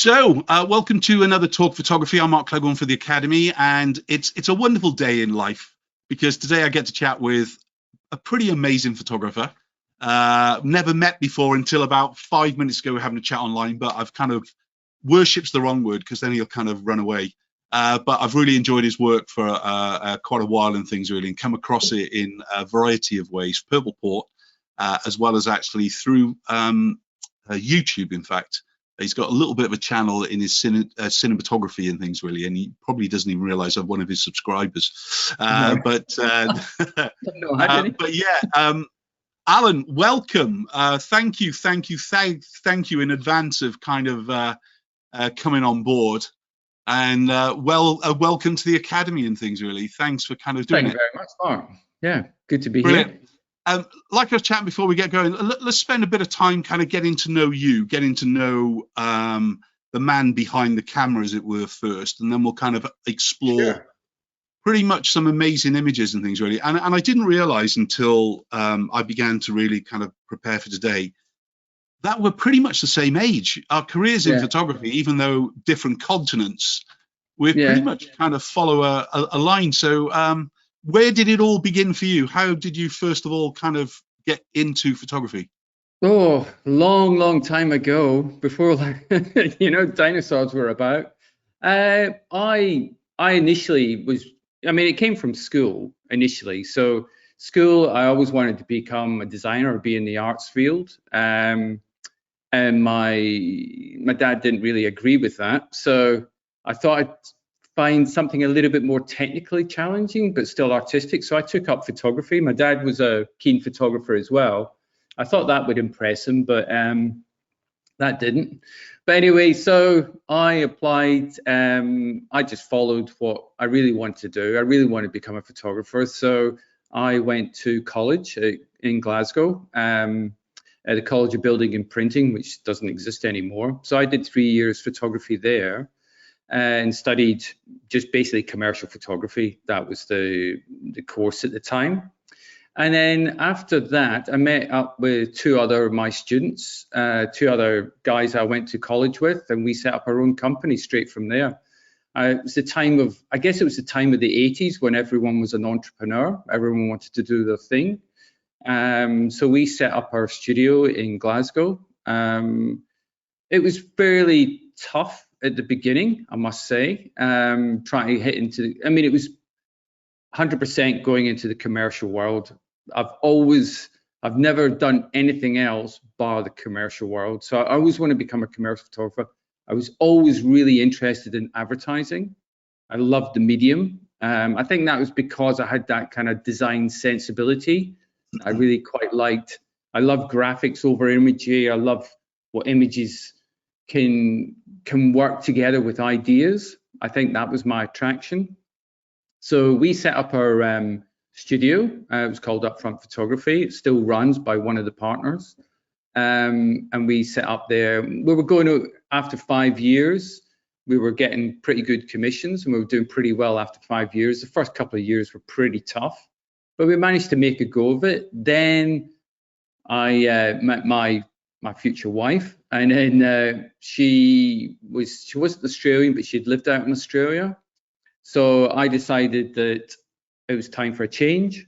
So, welcome to another Talk Photography. I'm Mark Cleghorn for the Academy, and it's a wonderful day in life because today I get to chat with a pretty amazing photographer. Never met before until about 5 minutes ago. We're having a chat online, but I've kind of worship's the wrong word because then he'll kind of run away. But I've really enjoyed his work for quite a while and things really, and come across it in a variety of ways. Purple Port, as well as actually through YouTube, in fact. He's got a little bit of a channel in his cinematography and things really, and he probably doesn't even realize I'm one of his subscribers. No. But yeah, Allan, welcome. Thank you in advance of kind of coming on board, and welcome to the Academy and things really. Thanks for kind of doing it. Thank you very much, Mark. Yeah, good to be Brilliant. here. Like I was chatting before we get going, let's spend a bit of time kind of getting to know you, getting to know the man behind the camera, as it were, first, and then we'll kind of explore pretty much some amazing images and things, really. And I didn't realize until I began to really kind of prepare for today that we're pretty much the same age. Our careers in photography, even though different continents, we pretty much kind of follow a line. So where did it all begin for you? How did you first of all kind of get into photography? Oh, long time ago, before dinosaurs were about. I initially was, it came from school initially. So school, I always wanted to become a designer or be in the arts field. And my dad didn't really agree with that. So I thought I'd find something a little bit more technically challenging, but still artistic. So I took up photography. My dad was a keen photographer as well. I thought that would impress him, but that didn't. But anyway, so I applied. I just followed what I really wanted to do. I really wanted to become a photographer. So I went to college in Glasgow, at the College of Building and Printing, which doesn't exist anymore. So I did 3 years photography there. And studied just basically commercial photography. That was the course at the time. And then after that, I met up with two other of my students, two other guys I went to college with, and we set up our own company straight from there. It was the time of, I guess it was the time of the 80s when everyone was an entrepreneur. Everyone wanted to do their thing. So we set up our studio in Glasgow. It was fairly tough at the beginning, I must say, trying to hit into, it was 100% going into the commercial world. I've never done anything else bar the commercial world. So I always want to become a commercial photographer. I was always really interested in advertising. I loved the medium. I think that was because I had that kind of design sensibility. I really quite liked, I love graphics over imagery. I love what images can work together with ideas. I think that was my attraction. So we set up our studio. It was called Upfront Photography. It still runs by one of the partners. And we set up there. We were going to, after 5 years, we were getting pretty good commissions and we were doing pretty well after 5 years. The first couple of years were pretty tough, but we managed to make a go of it. Then I met my future wife, and then she wasn't Australian, but she'd lived out in Australia. So I decided that it was time for a change,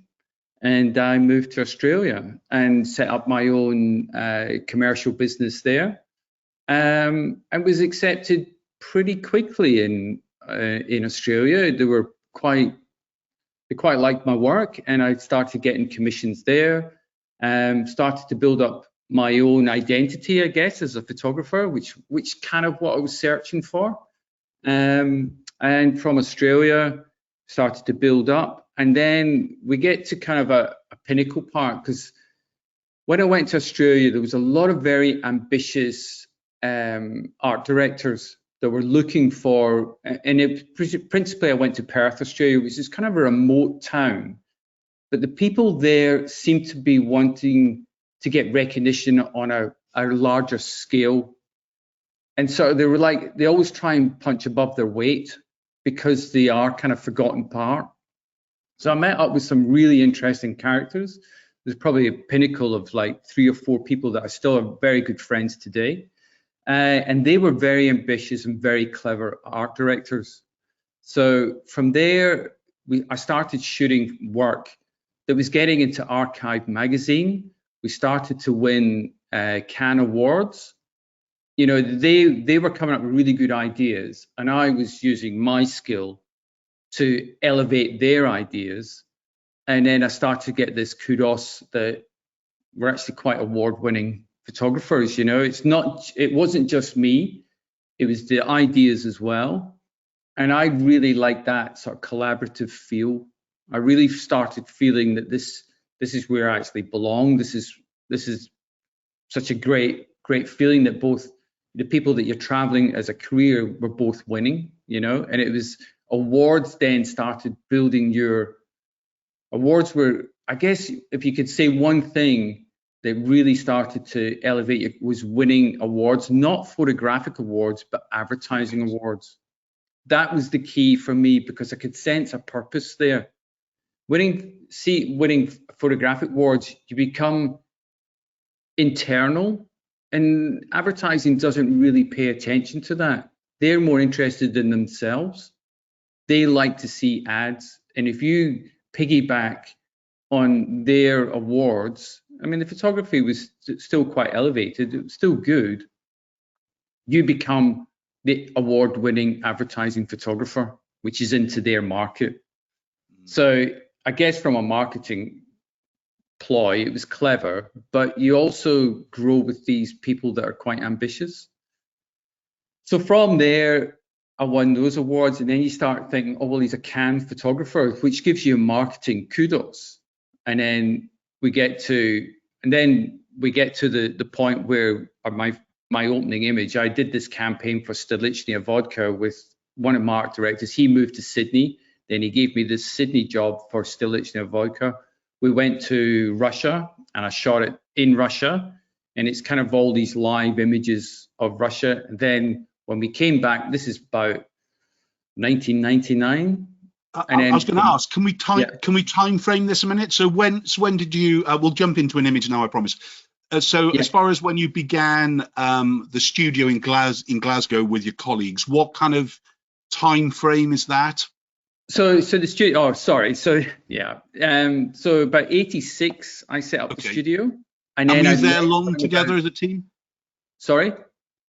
and I moved to Australia and set up my own commercial business there. And was accepted pretty quickly in Australia. They quite liked my work, and I started getting commissions there. Started to build up my own identity, I guess, as a photographer, which kind of what I was searching for. And from Australia, started to build up. And then we get to kind of a pinnacle part, because when I went to Australia, there was a lot of very ambitious art directors that were looking for, and principally I went to Perth, Australia, which is kind of a remote town. But the people there seem to be wanting to get recognition on a larger scale. And so they were like, they always try and punch above their weight because they are kind of forgotten part. So I met up with some really interesting characters. There's probably a pinnacle of like 3 or 4 people that are still very good friends today. And they were very ambitious and very clever art directors. So from there, I started shooting work that was getting into Archive magazine. We started to win Cannes awards. You know, they were coming up with really good ideas, and I was using my skill to elevate their ideas. And then I started to get this kudos that we're actually quite award-winning photographers. You know, it wasn't just me, it was the ideas as well. And I really like that sort of collaborative feel. I really started feeling that this is where I actually belong. This is such a great feeling that both the people that you're traveling as a career were both winning, you know. And it was awards then started building your awards were, I guess, if you could say one thing that really started to elevate you was winning awards, not photographic awards, but advertising awards. That was the key for me because I could sense a purpose there. Winning photographic awards, you become internal, and advertising doesn't really pay attention to that. They're more interested in themselves. They like to see ads, and if you piggyback on their awards, I mean, the photography was still quite elevated, it was still good. You become the award-winning advertising photographer, which is into their market. So I guess from a marketing ploy, it was clever, but you also grow with these people that are quite ambitious. So from there, I won those awards, and then you start thinking, oh, well, he's a Cannes photographer, which gives you marketing kudos. And then we get to the point where my opening image, I did this campaign for Stolichnaya vodka with one of my art directors. He moved to Sydney, then he gave me this Sydney job for Stolichnaya vodka. We went to Russia and I shot it in Russia, and it's kind of all these live images of Russia. And then when we came back, this is about 1999. I was going to ask, can we time frame this a minute? So when did you? We'll jump into an image now, I promise. As far as when you began the studio in Glasgow with your colleagues, what kind of time frame is that? So the studio. Oh, sorry. So yeah. So about 86, I set up the studio, and then were you there long together as a team? Sorry.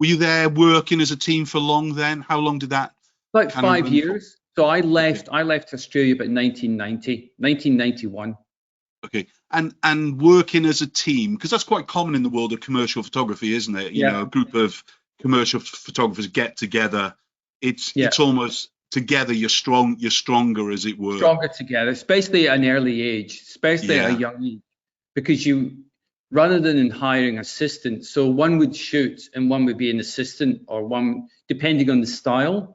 Were you there working as a team for long then? How long did that? Like 5 years. So I left Australia about 1991. Okay, and working as a team, because that's quite common in the world of commercial photography, isn't it? You know, a group of commercial photographers get together. It's almost together you're stronger, as it were. Stronger together, especially at an early age, especially at a young age, because rather than hiring assistants, so one would shoot and one would be an assistant, or one depending on the style.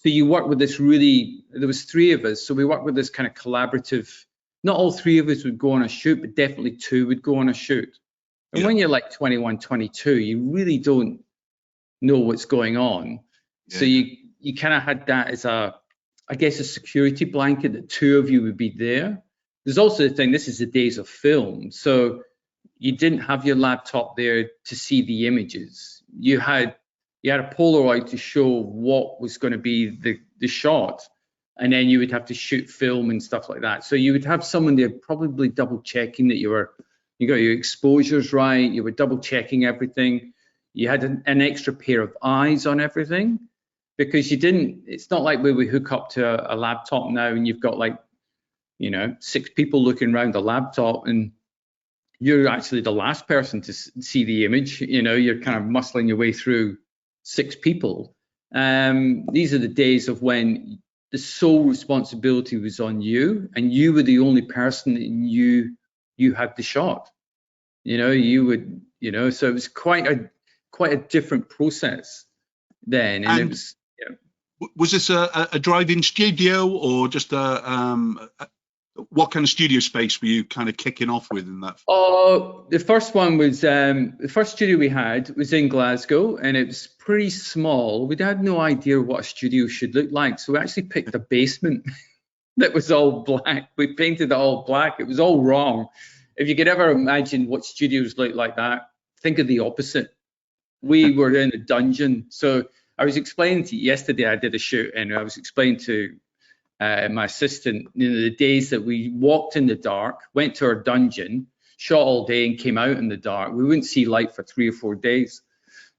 So you work with this there was 3 of us, so we worked with this kind of collaborative. Not all 3 of us would go on a shoot, but definitely 2 would go on a shoot. And when you're like 21, 22, you really don't know what's going on. So you kind of had that as a security blanket, that 2 of you would be there. There's also the thing, this is the days of film. So you didn't have your laptop there to see the images. You had a Polaroid to show what was going to be the shot. And then you would have to shoot film and stuff like that. So you would have someone there probably double checking that you got your exposures right. You were double checking everything. You had an extra pair of eyes on everything, because it's not like where we hook up to a laptop now and you've got 6 people looking around the laptop and you're actually the last person to see the image. You know, you're kind of muscling your way through 6 people. These are the days of when the sole responsibility was on you, and you were the only person that you had the shot. You know, so it was quite a different process then. And it was. Was this a drive-in studio, or just what kind of studio space were you kind of kicking off with in that? The first one was the first studio we had was in Glasgow, and it was pretty small. We had no idea what a studio should look like, so we actually picked a basement that was all black. We painted it all black. It was all wrong. If you could ever imagine what studios look like that, think of the opposite. We were in a dungeon. So I was explaining to you yesterday, I did a shoot, and I was explaining to my assistant, the days that we walked in the dark, went to our dungeon, shot all day, and came out in the dark. We wouldn't see light for 3 or 4 days,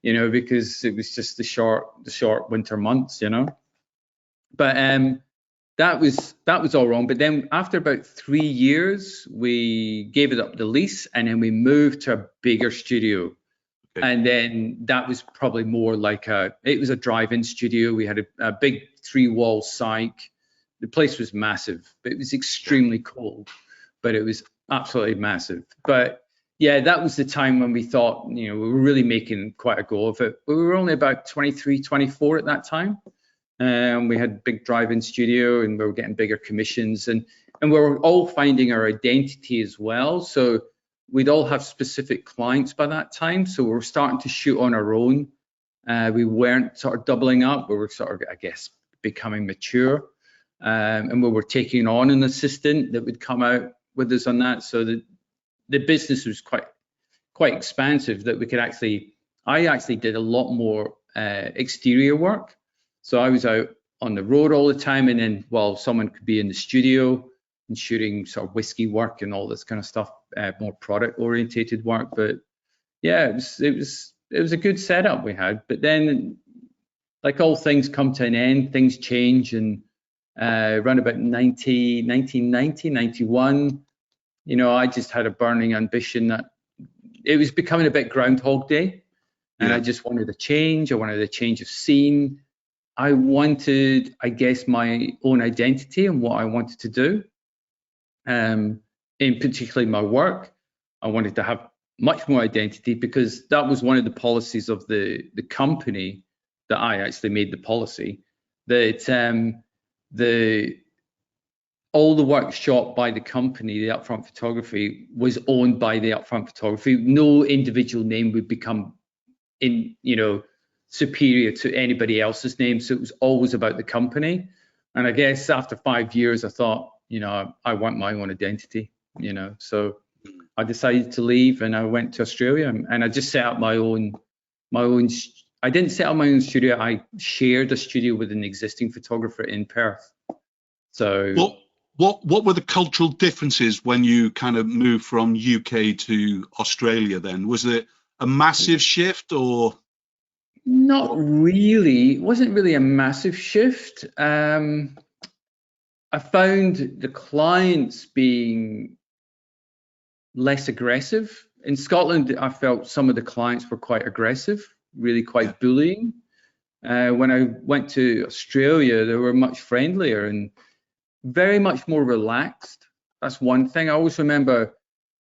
because it was just the short winter months, But that was all wrong. But then after about 3 years, we gave it up the lease, and then we moved to a bigger studio. Okay. And then that was probably more like it was a drive-in studio. We had a big 3-wall psych. The place was massive, but it was extremely cold, but it was absolutely massive. But yeah, that was the time when we thought, we were really making quite a go of it. We were only about 23, 24 at that time. We had a big drive-in studio, and we were getting bigger commissions, and we were all finding our identity as well. So we'd all have specific clients by that time. So we were starting to shoot on our own. We weren't sort of doubling up. We were sort of, I guess, becoming mature. And we were taking on an assistant that would come out with us on that. So the business was quite expansive, that we could I actually did a lot more exterior work. So I was out on the road all the time, and then while someone could be in the studio and shooting sort of whiskey work and all this kind of stuff, more product orientated work. But yeah, it was a good setup we had. But then, like all things come to an end, things change, and around about 1990, 91, I just had a burning ambition that it was becoming a bit Groundhog Day, and I just wanted a change. I wanted a change of scene. I wanted, I guess, my own identity and what I wanted to do. In particularly my work, I wanted to have much more identity, because that was one of the policies of the company that I actually made the policy, that all the work shot by the company, the upfront photography, was owned by the upfront photography. No individual name would become superior to anybody else's name. So it was always about the company. And I guess after 5 years, I thought, I want my own identity, So I decided to leave, and I went to Australia, and I just set up my own. I didn't set up my own studio. I shared a studio with an existing photographer in Perth. So what were the cultural differences when you kind of moved from UK to Australia then? Was it a massive shift, or? Not really. It wasn't really a massive shift. I found the clients being less aggressive. In Scotland, I felt some of the clients were quite aggressive, really quite bullying. When I went to Australia, they were much friendlier and very much more relaxed. That's one thing. I always remember,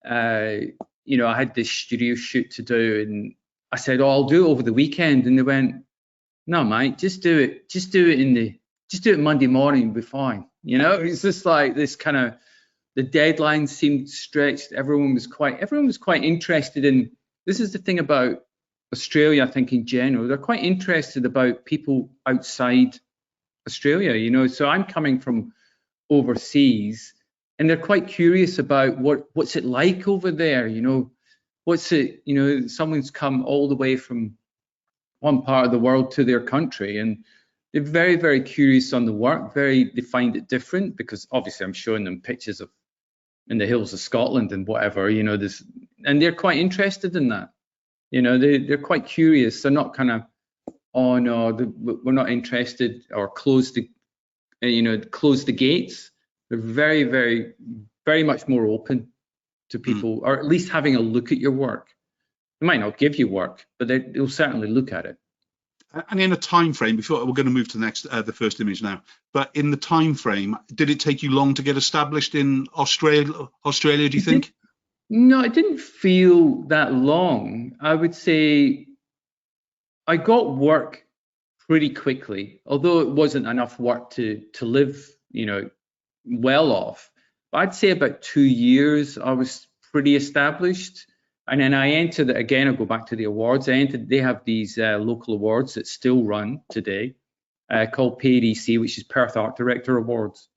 I had this studio shoot to do, and I said, "Oh, I'll do it over the weekend." And they went, "No, mate, just do it. Just do it Monday morning, it'll be fine." It's just like this kind of, the deadline seemed stretched. Everyone was quite interested in, this is the thing about Australia, I think in general, they're quite interested about people outside Australia, So I'm coming from overseas, and they're quite curious about what's it like over there, what's it, someone's come all the way from one part of the world to their country, and they're very, very curious on the work. They find it different, because obviously I'm showing them pictures of in the hills of Scotland and whatever, this, and they're quite interested in that. They're quite curious. They're not kind of, "Oh no, we're not interested," or close the gates. They're very, very, very much more open to people, or at least having a look at your work. They might not give you work, but they'll certainly look at it. And in a time frame, before we're going to move to the first image now, but in the time frame, did it take you long to get established in Australia, do you think? No, it didn't feel that long. I would say I got work pretty quickly, although it wasn't enough work to live, well off. But I'd say about 2 years, I was pretty established. And then I entered, again, I'll go back to the awards. They have these local awards that still run today, called PADC, which is Perth Art Director Awards.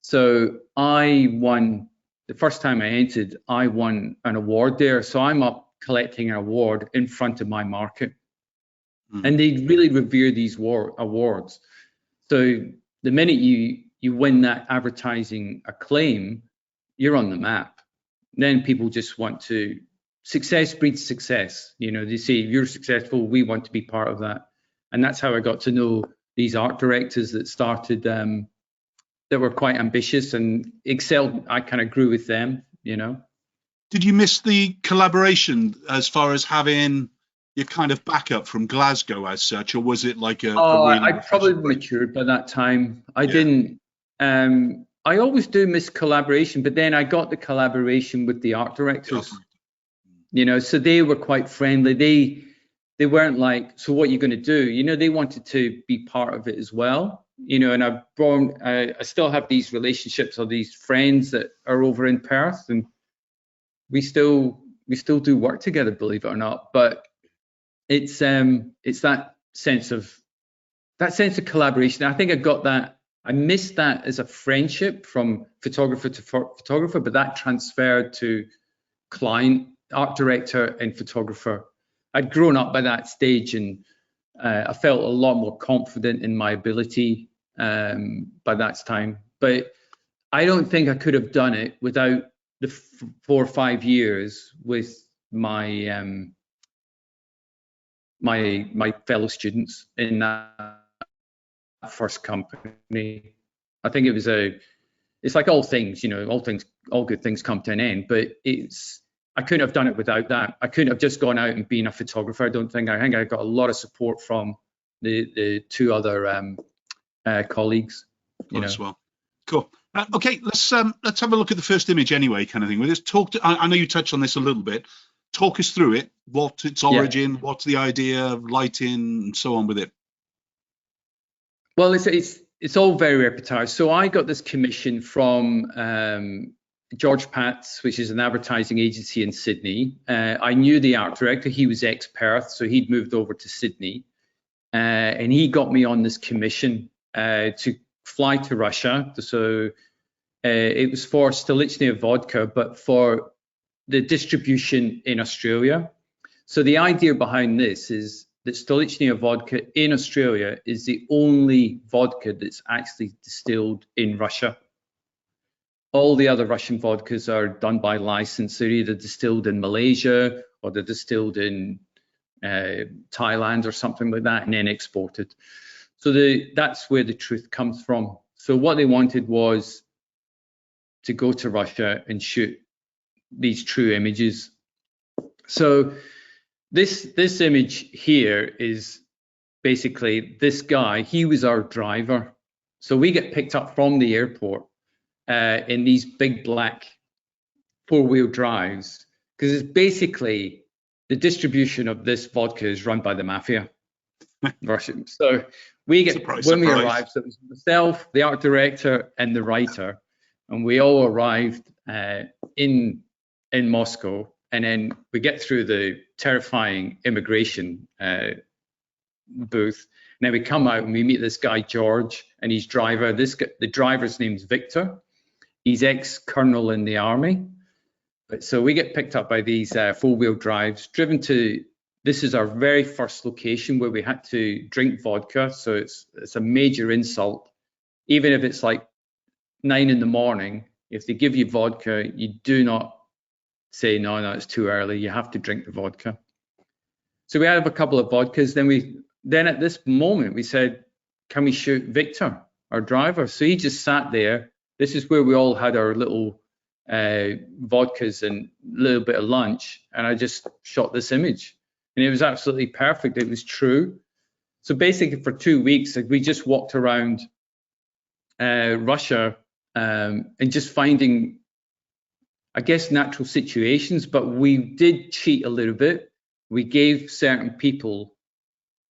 So I won, the first time I entered, I won an award there. So I'm up collecting an award in front of my market. and they really revere these awards. So the minute you win that advertising acclaim, you're on the map. Then people just want to, success breeds success. You know, they say, if you're successful, we want to be part of that. And that's how I got to know these art directors that started, that were quite ambitious and excelled. I kind of grew with them, you know. Did you miss the collaboration as far as having your kind of backup from Glasgow as such, or was it like a really I probably matured by that time. I didn't. I always do miss collaboration, but then I got the collaboration with the art directors. You know, so they were quite friendly. They weren't like, so what are you going to do? You know, they wanted to be part of it as well. You know, and I still have these relationships or these friends that are over in Perth, and we still do work together, believe it or not. But it's that sense of collaboration. I think I got that. I missed that as a friendship from photographer to photographer, but that transferred to client, art director, and photographer. I'd grown up by that stage, and I felt a lot more confident in my ability by that time. But I don't think I could have done it without the 4 or 5 years with my my fellow students in that first company. I think it was it's like all things, you know, all good things come to an end, but I couldn't have done it without that. I couldn't have just gone out and been a photographer. I think I got a lot of support from the 2 other colleagues, you know. As well. Cool. Okay, let's have a look at the first image anyway, kind of thing. We'll just talk to, I know you touched on this a little bit. Talk us through it, what its origin, what's the idea of lighting, and so on with it. Well, it's all very repertoire. So I got this commission from George Pat's, which is an advertising agency in Sydney. I knew the art director. He was ex-Perth, so he'd moved over to Sydney. And he got me on this commission to fly to Russia. So it was for Stolichnaya vodka, but for the distribution in Australia. So the idea behind this is that Stolichnaya vodka in Australia is the only vodka that's actually distilled in Russia. All the other Russian vodkas are done by license. They're either distilled in Malaysia or they're distilled in Thailand or something like that and then exported. So that's where the truth comes from. So what they wanted was to go to Russia and shoot these true images. So this image here is basically this guy. He was our driver. So we get picked up from the airport in these big black 4-wheel drives, because it's basically the distribution of this vodka is run by the mafia. Russian. So we get when we arrived, so it was myself, the art director, and the writer, and we all arrived in Moscow, and then we get through the terrifying immigration booth, and then we come out and we meet this guy George and his driver. The driver's name's Victor. He's ex-colonel in the army. But so we get picked up by these 4-wheel drives, driven to. This is our very first location where we had to drink vodka. So it's a major insult. Even if it's like 9 in the morning, if they give you vodka, you do not say, no, it's too early. You have to drink the vodka. So we had a couple of vodkas. Then at this moment, we said, can we shoot Victor, our driver? So he just sat there. This is where we all had our little vodkas and a little bit of lunch. And I just shot this image. And it was absolutely perfect. It was true. So basically for 2 weeks, we just walked around Russia and just finding, I guess, natural situations, but we did cheat a little bit. We gave certain people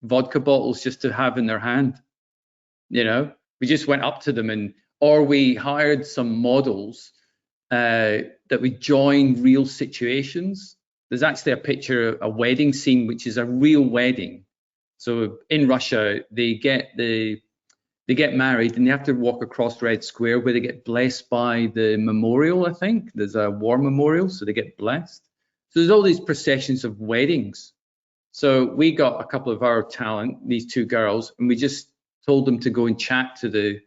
vodka bottles just to have in their hand. You know, we just went up to them or we hired some models that would join real situations. There's actually a picture, a wedding scene, which is a real wedding. So in Russia, they get married and they have to walk across Red Square where they get blessed by the memorial, I think. There's a war memorial, so they get blessed. So there's all these processions of weddings. So we got a couple of our talent, these two girls, and we just told them to go and chat to the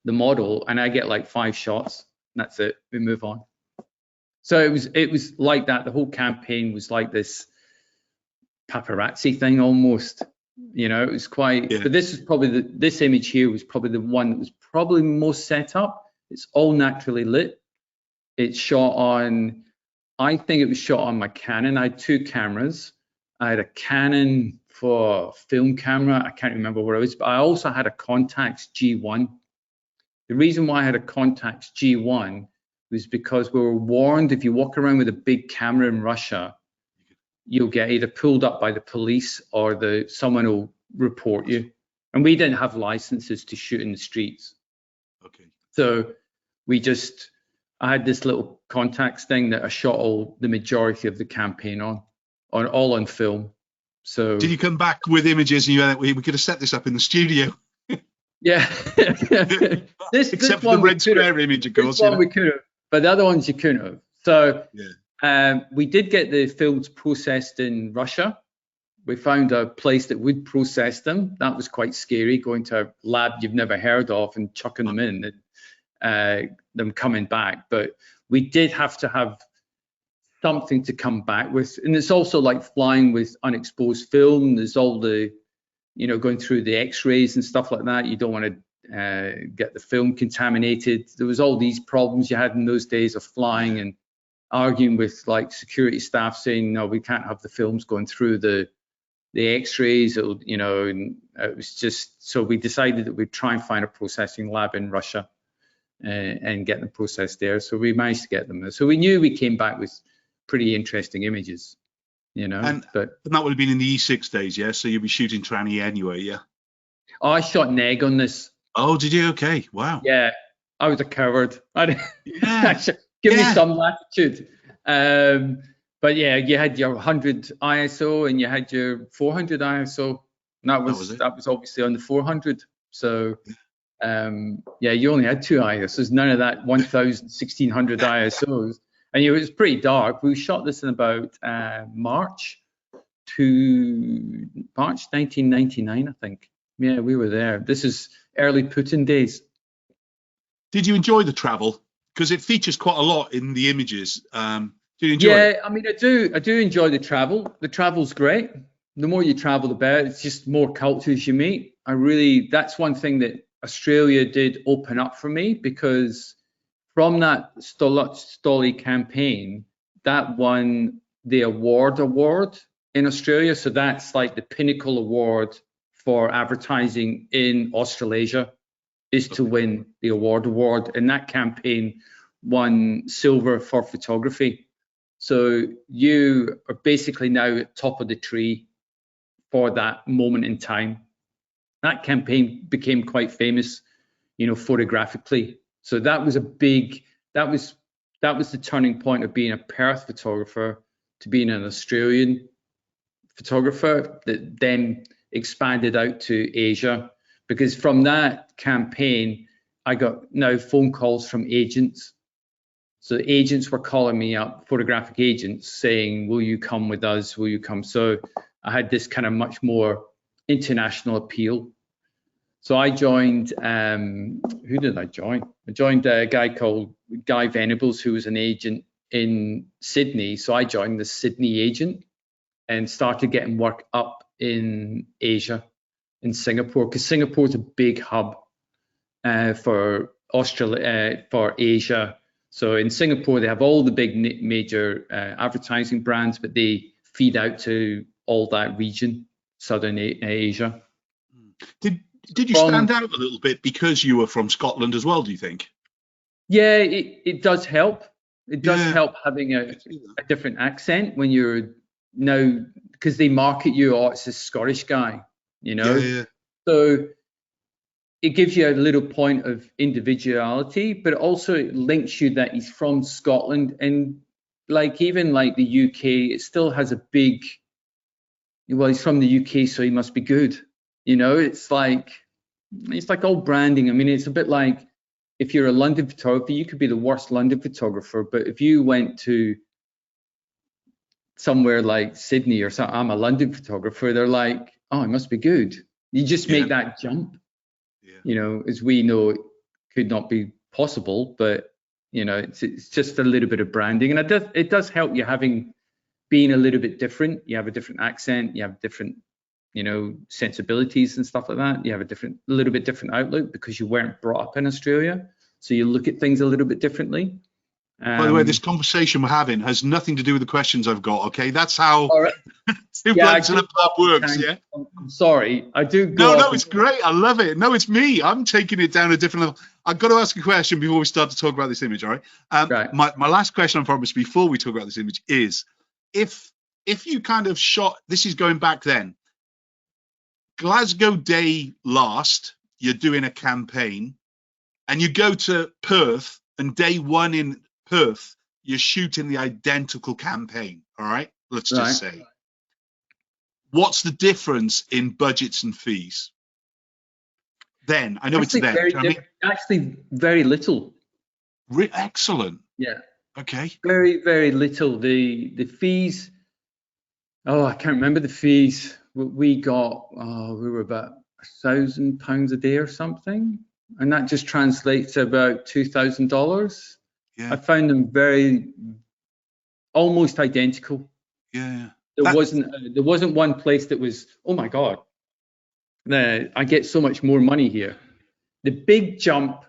model, and I get like 5 shots. And that's it. We move on. So it was like that. The whole campaign was like this paparazzi thing almost. You know, it was quite. Yeah. But this is probably this image here was probably the one that was probably most set up. It's all naturally lit. It's shot on. I think it was shot on my Canon. I had 2 cameras. I had a Canon for film camera. I can't remember what it was, but I also had a Contax G1. The reason why I had a Contax G1 was because we were warned if you walk around with a big camera in Russia, you'll get either pulled up by the police or someone will report you. And we didn't have licenses to shoot in the streets. Okay. So I had this little Contax thing that I shot the majority of the campaign all on film. So did you come back with images and you went, we could have set this up in the studio? Yeah. Except for the Red Square image, of course. This one we could have, but the other ones you couldn't have. So yeah. We did get the films processed in Russia. We found a place that would process them. That was quite scary, going to a lab you've never heard of and chucking them in and them coming back. But we did have to have something to come back with. And it's also like flying with unexposed film. There's all the, going through the x-rays and stuff like that. You don't want to get the film contaminated. There was all these problems you had in those days of flying and arguing with like security staff saying, no, we can't have the films going through the x-rays, and it was just, so we decided that we'd try and find a processing lab in Russia and get them processed there. So we managed to get them there. So we knew we came back with pretty interesting images, And that would have been in the E6 days, yeah? So you'd be shooting tranny anyway, yeah? Oh, I shot neg on this. Oh, did you? Okay, wow. Yeah, I was a coward. Yeah. Give me some latitude. But yeah, you had your 100 ISO and you had your 400 ISO. And that was obviously on the 400. So you only had 2 ISOs, none of that 1000, 1600 ISOs. And it was pretty dark. We shot this in about March 1999, I think. Yeah, we were there. This is early Putin days. Did you enjoy the travel? Because it features quite a lot in the images. Did you enjoy it? Yeah, I mean, I do enjoy the travel. The travel's great. The more you travel, the better. It's just more cultures you meet. That's one thing that Australia did open up for me, because from that Stolly campaign, that won the award in Australia. So that's like the pinnacle award for advertising in Australasia, is to win the award. And that campaign won silver for photography. So you are basically now at top of the tree for that moment in time. That campaign became quite famous, photographically. So that was that was the turning point of being a Perth photographer to being an Australian photographer, that then expanded out to Asia. Because from that campaign, I got now phone calls from agents. So agents were calling me up, photographic agents, saying, will you come with us? Will you come? So I had this kind of much more international appeal. So I joined, who did I join? I joined a guy called Guy Venables, who was an agent in Sydney. So I joined the Sydney agent and started getting work up in Asia, in Singapore, because Singapore's a big hub for Australia, for Asia. So in Singapore, they have all the big major advertising brands, but they feed out to all that region, Southern Asia. Did you stand out a little bit because you were from Scotland as well, do you think? Yeah, it does help. It does help having a different accent when you're now, because they market you, it's a Scottish guy, Yeah. So it gives you a little point of individuality, but also it links you that he's from Scotland. And even the UK, it still has a big, well, he's from the UK, so he must be good. It's like all branding. I mean, it's a bit like if you're a London photographer, you could be the worst London photographer, but if you went to somewhere like Sydney or something, I'm a London photographer, they're like, oh, it must be good. You just make that jump, you know, as we know, it could not be possible, but you know, it's just a little bit of branding, and it does help you being a little bit different. You have a different accent, you have different, you know, sensibilities and stuff like that. You have a little bit different outlook because you weren't brought up in Australia, so you look at things a little bit differently. By the way, this conversation we're having has nothing to do with the questions I've got. Okay, that's how all right. Two Blokes in a Pub works. Yeah. I'm sorry, I do go. No, it's great. I love it. No, it's me. I'm taking it down a different level. I've got to ask a question before we start to talk about this image. All right. Right. My last question, I promise, before we talk about this image is, if you kind of shot, this is going back then, Glasgow Day last, you're doing a campaign, and you go to Perth, and day one in Perth, you're shooting the identical campaign. All right, let's just say, what's the difference in budgets and fees? Then I know actually, it's then. Actually, very little. Excellent. Yeah. Okay. Very, very little. The fees. Oh, I can't remember the fees. We got. Oh, we were about £1,000 a day or something, and that just translates to about $2,000. Yeah. I found them almost identical. Yeah. There wasn't one place that was, oh my God, I get so much more money here. The big jump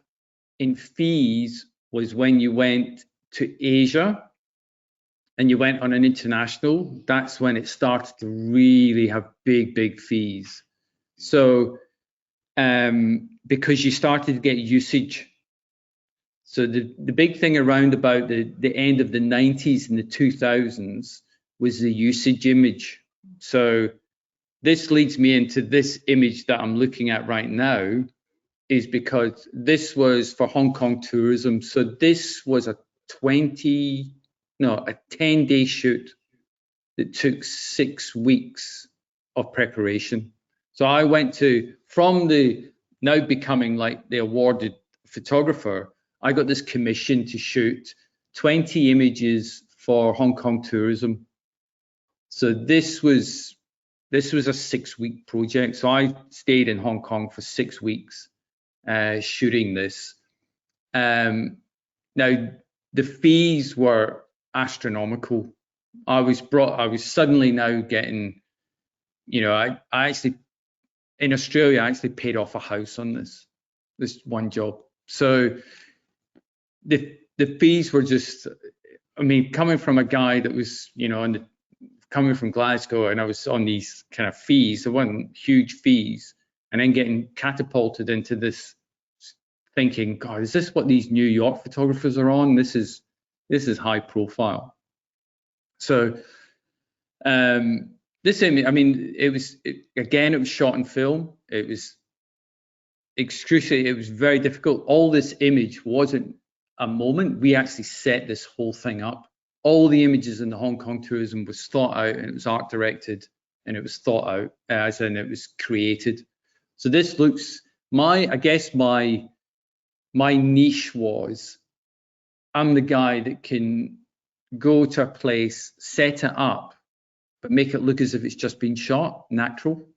in fees was when you went to Asia and you went on an international. That's when it started to really have big fees. So because you started to get usage. So the big thing around about the end of the 90s and the 2000s was the usage image. So this leads me into this image that I'm looking at right now, is because this was for Hong Kong tourism. So this was a 10-day shoot that took 6 weeks of preparation. So I went from the now becoming like the awarded photographer, I got this commission to shoot 20 images for Hong Kong tourism. So this was a 6-week project. So I stayed in Hong Kong for 6 weeks shooting this. Now the fees were astronomical. I was suddenly now getting, you know, I actually in Australia I actually paid off a house on this one job. So the fees were just, I mean, coming from a guy that was, you know, coming from Glasgow, and I was on these kind of fees, there weren't huge fees, and then getting catapulted into this thinking, God, is this what these New York photographers are on? This is high profile. So this image, I mean, it was shot in film. It was excruciating. It was very difficult. All this image wasn't a moment. We actually set this whole thing up. All the images in the Hong Kong tourism was thought out, and it was art directed, and it was thought out, as in it was created. So this looks, I guess my niche was, I'm the guy that can go to a place, set it up, but make it look as if it's just been shot, natural.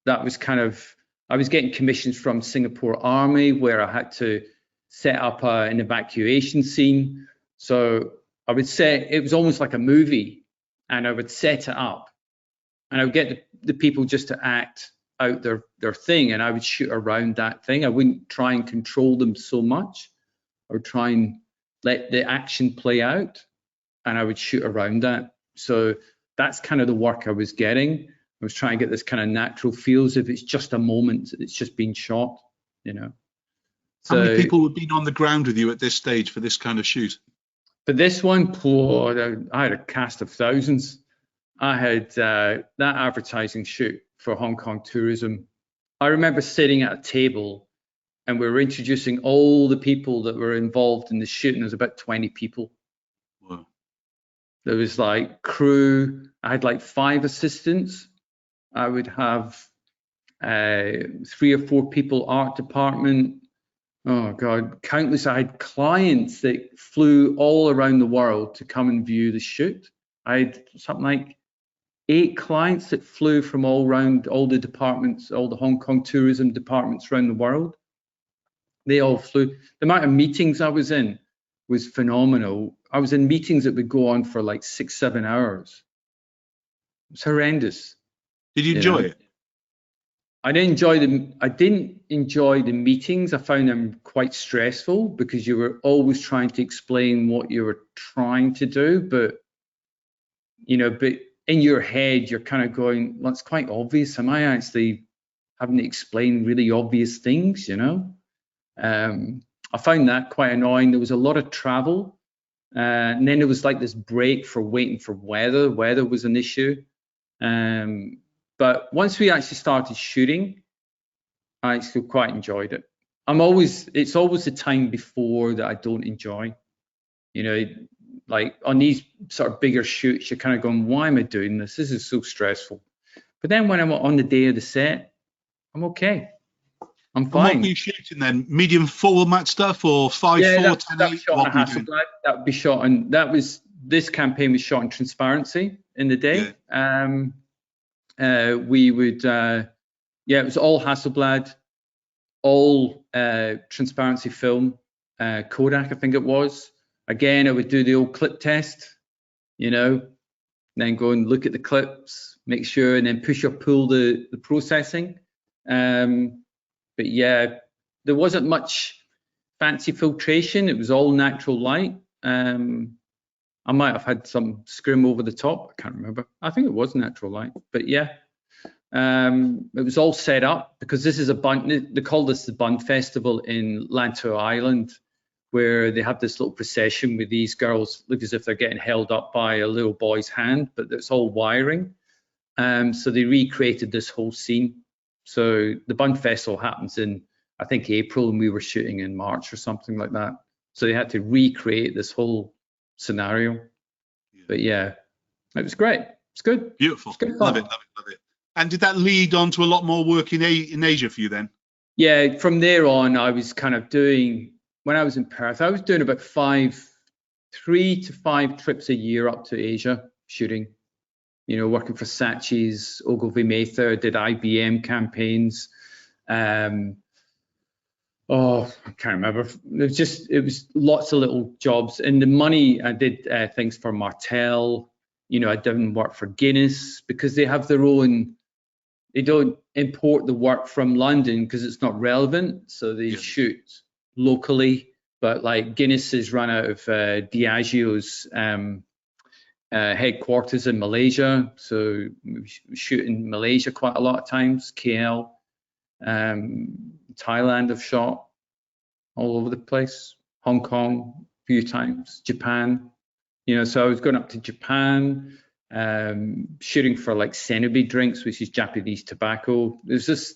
That was kind of, I was getting commissions from Singapore Army where I had to set up an evacuation scene. So I would say it was almost like a movie, and I would set it up, and I would get the people just to act out their thing, and I would shoot around that thing. I wouldn't try and control them so much, or try and let the action play out, and I would shoot around that. So that's kind of the work I was getting. I was trying to get this kind of natural feel as if it's just a moment, it's just been shot, you know. So, how many people have been on the ground with you at this stage for this kind of shoot? For this one, I had a cast of thousands. I had that advertising shoot for Hong Kong tourism. I remember sitting at a table, and we were introducing all the people that were involved in the shoot, and there was about 20 people. Wow. There was like crew. I had like 5 assistants. I would have 3 or 4 people, art department. Oh God, countless. I had clients that flew all around the world to come and view the shoot. I had something like 8 clients that flew from all around, all the departments, all the Hong Kong tourism departments around the world. They all flew. The amount of meetings I was in was phenomenal. I was in meetings that would go on for like 6-7 hours. It's horrendous. Did you enjoy it? I didn't enjoy the meetings. I found them quite stressful because you were always trying to explain what you were trying to do, but in your head you're kind of going, well, it's quite obvious. Am I actually having to explain really obvious things? I found that quite annoying. There was a lot of travel, and then there was like this break for waiting for weather. Weather was an issue. But once we actually started shooting, I still quite enjoyed it. It's always the time before that I don't enjoy. Like on these sort of bigger shoots, you're kind of going, why am I doing this? This is so stressful. But then when I'm on the day of the set, I'm okay. I'm fine. And what were you shooting then? Medium format stuff or 5.4, 10.8? What were you doing? That would be shot on. This campaign was shot in transparency in the day. Yeah. It was all Hasselblad, all transparency film, Kodak, I think it was. Again, I would do the old clip test, then go and look at the clips, make sure, and then push or pull the processing. But yeah, there wasn't much fancy filtration. It was all natural light. I might have had some scrim over the top. I can't remember. I think it was natural light, but yeah. It was all set up because this is they call this the Bund Festival in Lantau Island, where they have this little procession with these girls look as if they're getting held up by a little boy's hand, but it's all wiring. So they recreated this whole scene. So the Bund Festival happens in, I think, April, and we were shooting in March or something like that. So they had to recreate this whole scenario. But yeah, it was great. It's good. Beautiful. It's good love fun. it. And did that lead on to a lot more work in Asia for you then? Yeah, from there on, I was kind of doing, when I was in Perth, I was doing about 3 to 5 trips a year up to Asia shooting. Working for Saatchi's, Ogilvy Mather, did IBM campaigns. I can't remember. It was lots of little jobs. And the money, I did things for Martell. I didn't work for Guinness because they have their own, they don't import the work from London because it's not relevant. So they shoot locally. But like Guinness is run out of Diageo's headquarters in Malaysia, so we shoot in Malaysia quite a lot of times. KL, Thailand have shot all over the place. Hong Kong a few times. Japan, so I was going up to Japan, shooting for like Cenobie drinks, which is Japanese tobacco. There's just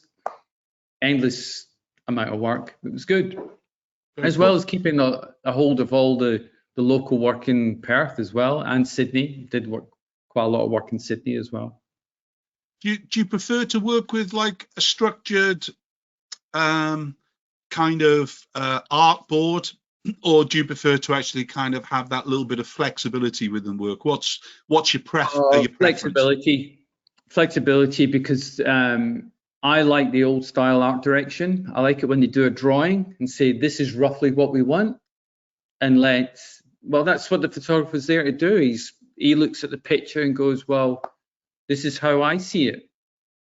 endless amount of work. It was good, as well as keeping a hold of all the local work in Perth as well, and Sydney. Did work quite a lot of work in Sydney as well. Do you prefer to work with like a structured kind of art board, or do you prefer to actually kind of have that little bit of flexibility within work? What's your preference? Flexibility, because I like the old style art direction. I like it when they do a drawing and say, this is roughly what we want, and that's what the photographer's there to do. He looks at the picture and goes, well, this is how I see it.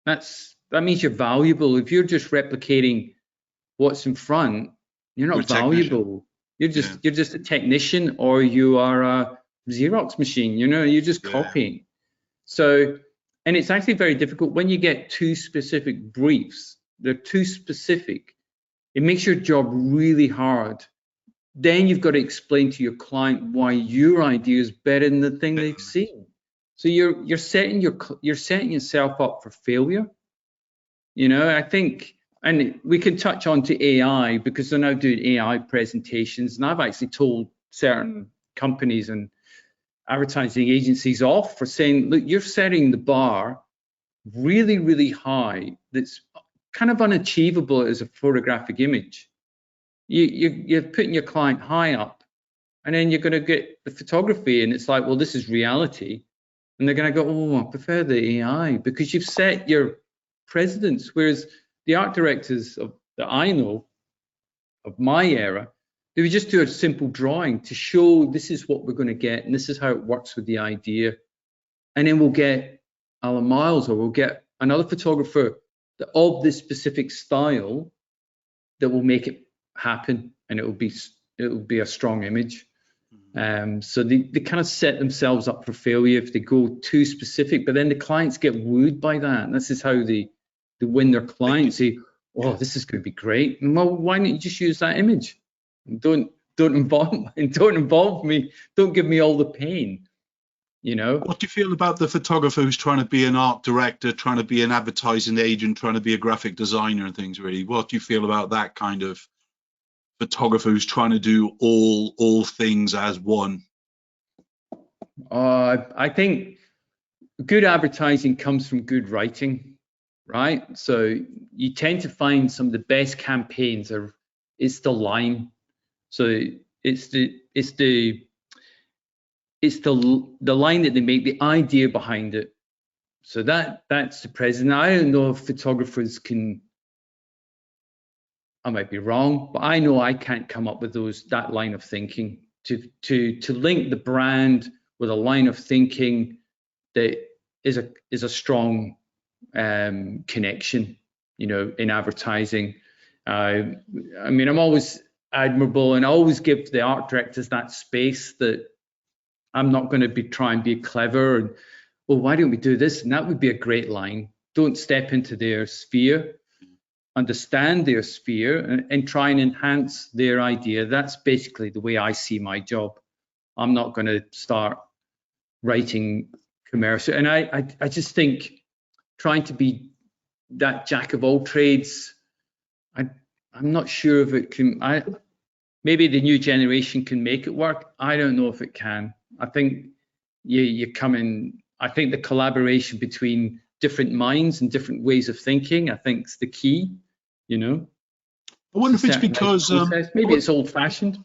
That means you're valuable. If you're just replicating what's in front, you're not valuable. You're just a technician, or you are a Xerox machine. You're just copying. So, and it's actually very difficult when you get too specific briefs. They're too specific. It makes your job really hard. Then you've got to explain to your client why your idea is better than the thing they've seen. So you're setting yourself up for failure. I think, and we can touch on to AI because they're now doing AI presentations, and I've actually told certain companies and advertising agencies off for saying, look, you're setting the bar really, really high. That's kind of unachievable as a photographic image. You're putting your client high up, and then you're going to get the photography, and it's like, well, this is reality. And they're going to go, oh, I prefer the AI, because you've set your precedents. Whereas the art directors that I know of my era, they would just do a simple drawing to show this is what we're going to get and this is how it works with the idea. And then we'll get Allan Myles, or we'll get another photographer of this specific style that will make it happen, and it will be a strong image. So they kind of set themselves up for failure if they go too specific, but then the clients get wooed by that. And this is how they win their clients. Say, oh, this is going to be great. And well, why don't you just use that image? Don't involve me. Don't give me all the pain. What do you feel about the photographer who's trying to be an art director, trying to be an advertising agent, trying to be a graphic designer and things, really? What do you feel about that kind of photographer who's trying to do all things as one? I think good advertising comes from good writing, right? So you tend to find some of the best campaigns it's the line. So it's the line that they make, the idea behind it. So that's the present. I don't know if photographers can. I might be wrong, but I know I can't come up with that line of thinking to link the brand with a line of thinking that is a strong connection, in advertising. I mean, I'm always admirable, and I always give the art directors that space that I'm not going to try and be clever and, well, why don't we do this? And that would be a great line. Don't step into their sphere. Understand their sphere and try and enhance their idea. That's basically the way I see my job. I'm not going to start writing commercial. And I just think trying to be that jack of all trades, I'm not sure if it can. Maybe the new generation can make it work. I don't know if it can. I think you come in. I think the collaboration between different minds and different ways of thinking, I think, is the key. I wonder if it's because maybe it's old-fashioned.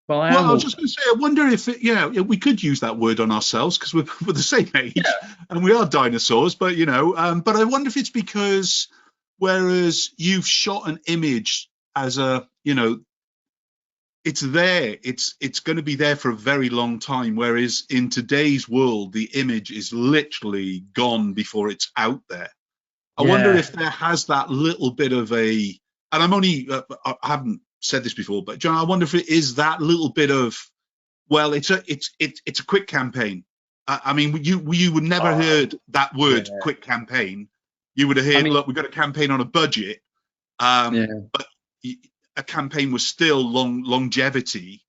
Well, I was just going to say, I wonder if we could use that word on ourselves because we're the same age and we are dinosaurs. But but I wonder if it's because whereas you've shot an image as it's there, it's going to be there for a very long time. Whereas in today's world, the image is literally gone before it's out there. I wonder if there has that little bit of and I'm only, I haven't said this before, but John, I wonder if it is that little bit of, well, it's a quick campaign. I mean, you would never heard that word, quick campaign. You would have heard, look, we've got a campaign on a budget, but a campaign was still longevity.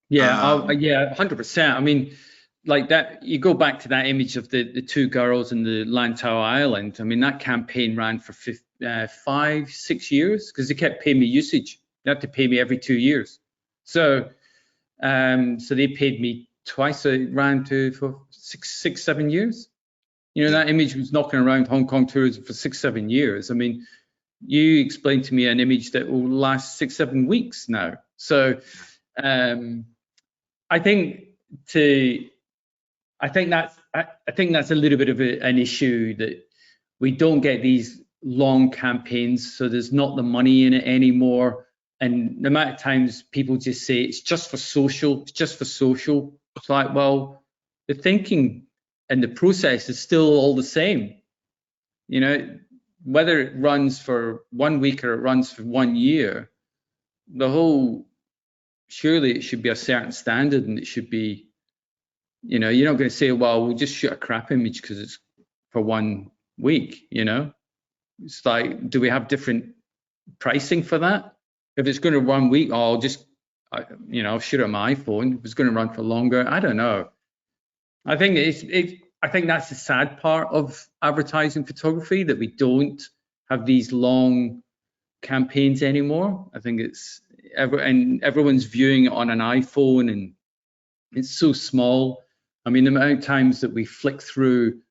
Yeah, 100%. I mean, like that, you go back to that image of the two girls in the Lantau Island. I mean, that campaign ran for 5-6 years because they kept paying me usage. They had to pay me every 2 years. So they paid me twice. So it ran for 6-7 years. That image was knocking around Hong Kong tourism for 6-7 years. I mean, you explained to me an image that will last 6-7 weeks now. So I think that's a little bit of an issue, that we don't get these long campaigns, so there's not the money in it anymore. And the amount of times people just say it's just for social, it's just for social. It's like, well, the thinking and the process is still all the same. Whether it runs for 1 week or it runs for 1 year, surely it should be a certain standard, and it should be, you're not going to say, well, we'll just shoot a crap image because it's for 1 week. It's like, do we have different pricing for that? If it's going to run 1 week, I'll just, shoot it on my iPhone. If it's going to run for longer, I don't know. I think I think that's the sad part of advertising photography, that we don't have these long campaigns anymore. I think everyone's viewing it on an iPhone, and it's so small. I mean, the amount of times that we flick through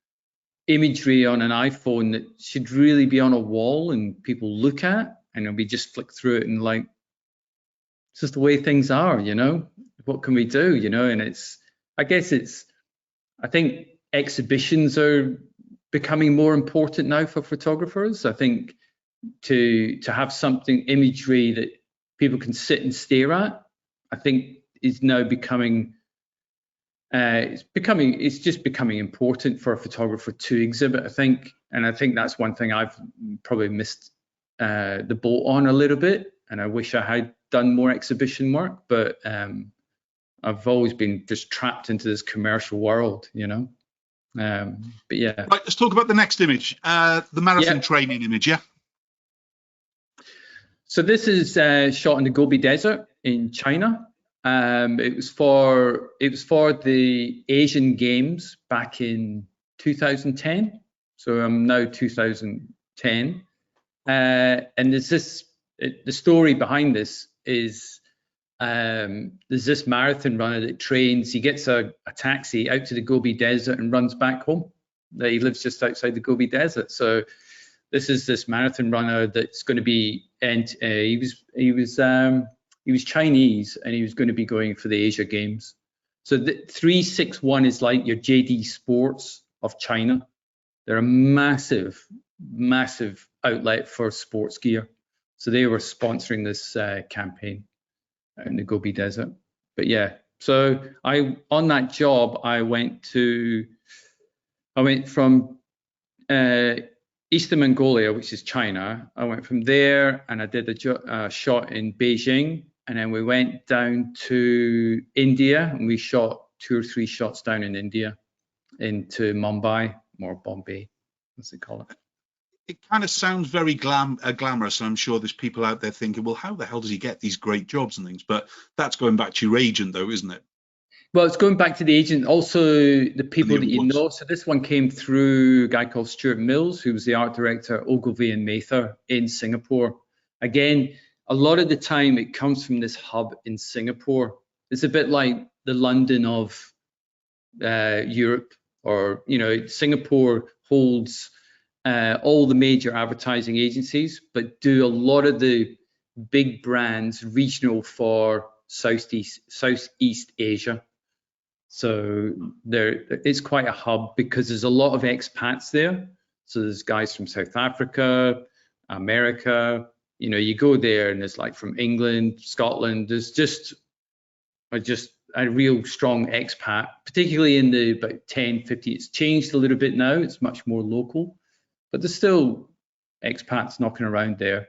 imagery on an iPhone that should really be on a wall and people look at, and we just flick through it and like, it's just the way things are, what can we do, and I think exhibitions are becoming more important now for photographers. I think to have something, imagery that people can sit and stare at, I think is now becoming it's just becoming important for a photographer to exhibit, I think. And I think that's one thing I've probably missed the boat on a little bit, and I wish I had done more exhibition work, but I've always been just trapped into this commercial world, you know. But yeah. Right, let's talk about the next image, the marathon training image, yeah? So this is shot in the Gobi Desert in China. It was for the Asian Games back in 2010. So I'm now 2010, and the story behind this is there's this marathon runner that trains. He gets a taxi out to the Gobi Desert and runs back home. He lives just outside the Gobi Desert. So this marathon runner that's going to be, and he was Chinese, and he was going to be going for the Asia Games. So the 361 is like your JD Sports of China. They're a massive, massive outlet for sports gear. So they were sponsoring this campaign in the Gobi Desert. But yeah, so on that job, I went from Eastern Mongolia, which is China. I went from there and I did a shot in Beijing, and then we went down to India and we shot 2 or 3 shots down in India into Mumbai, or Bombay, as they call it. It kind of sounds very glamorous, and I'm sure there's people out there thinking, well, how the hell does he get these great jobs and things? But that's going back to your agent, though, isn't it? Well, it's going back to the agent, also the people that you know. So this one came through a guy called Stuart Mills, who was the art director at Ogilvy and Mather in Singapore. Again, a lot of the time it comes from this hub in Singapore. It's a bit like the London of Europe, or, you know, Singapore holds all the major advertising agencies, but do a lot of the big brands regional for Southeast Asia. So it's quite a hub because there's a lot of expats there. So there's guys from South Africa, America. You know, you go there and it's like from England, Scotland. There's just a real strong expat, particularly in the about 10, 50. It's changed a little bit now. It's much more local, but there's still expats knocking around there.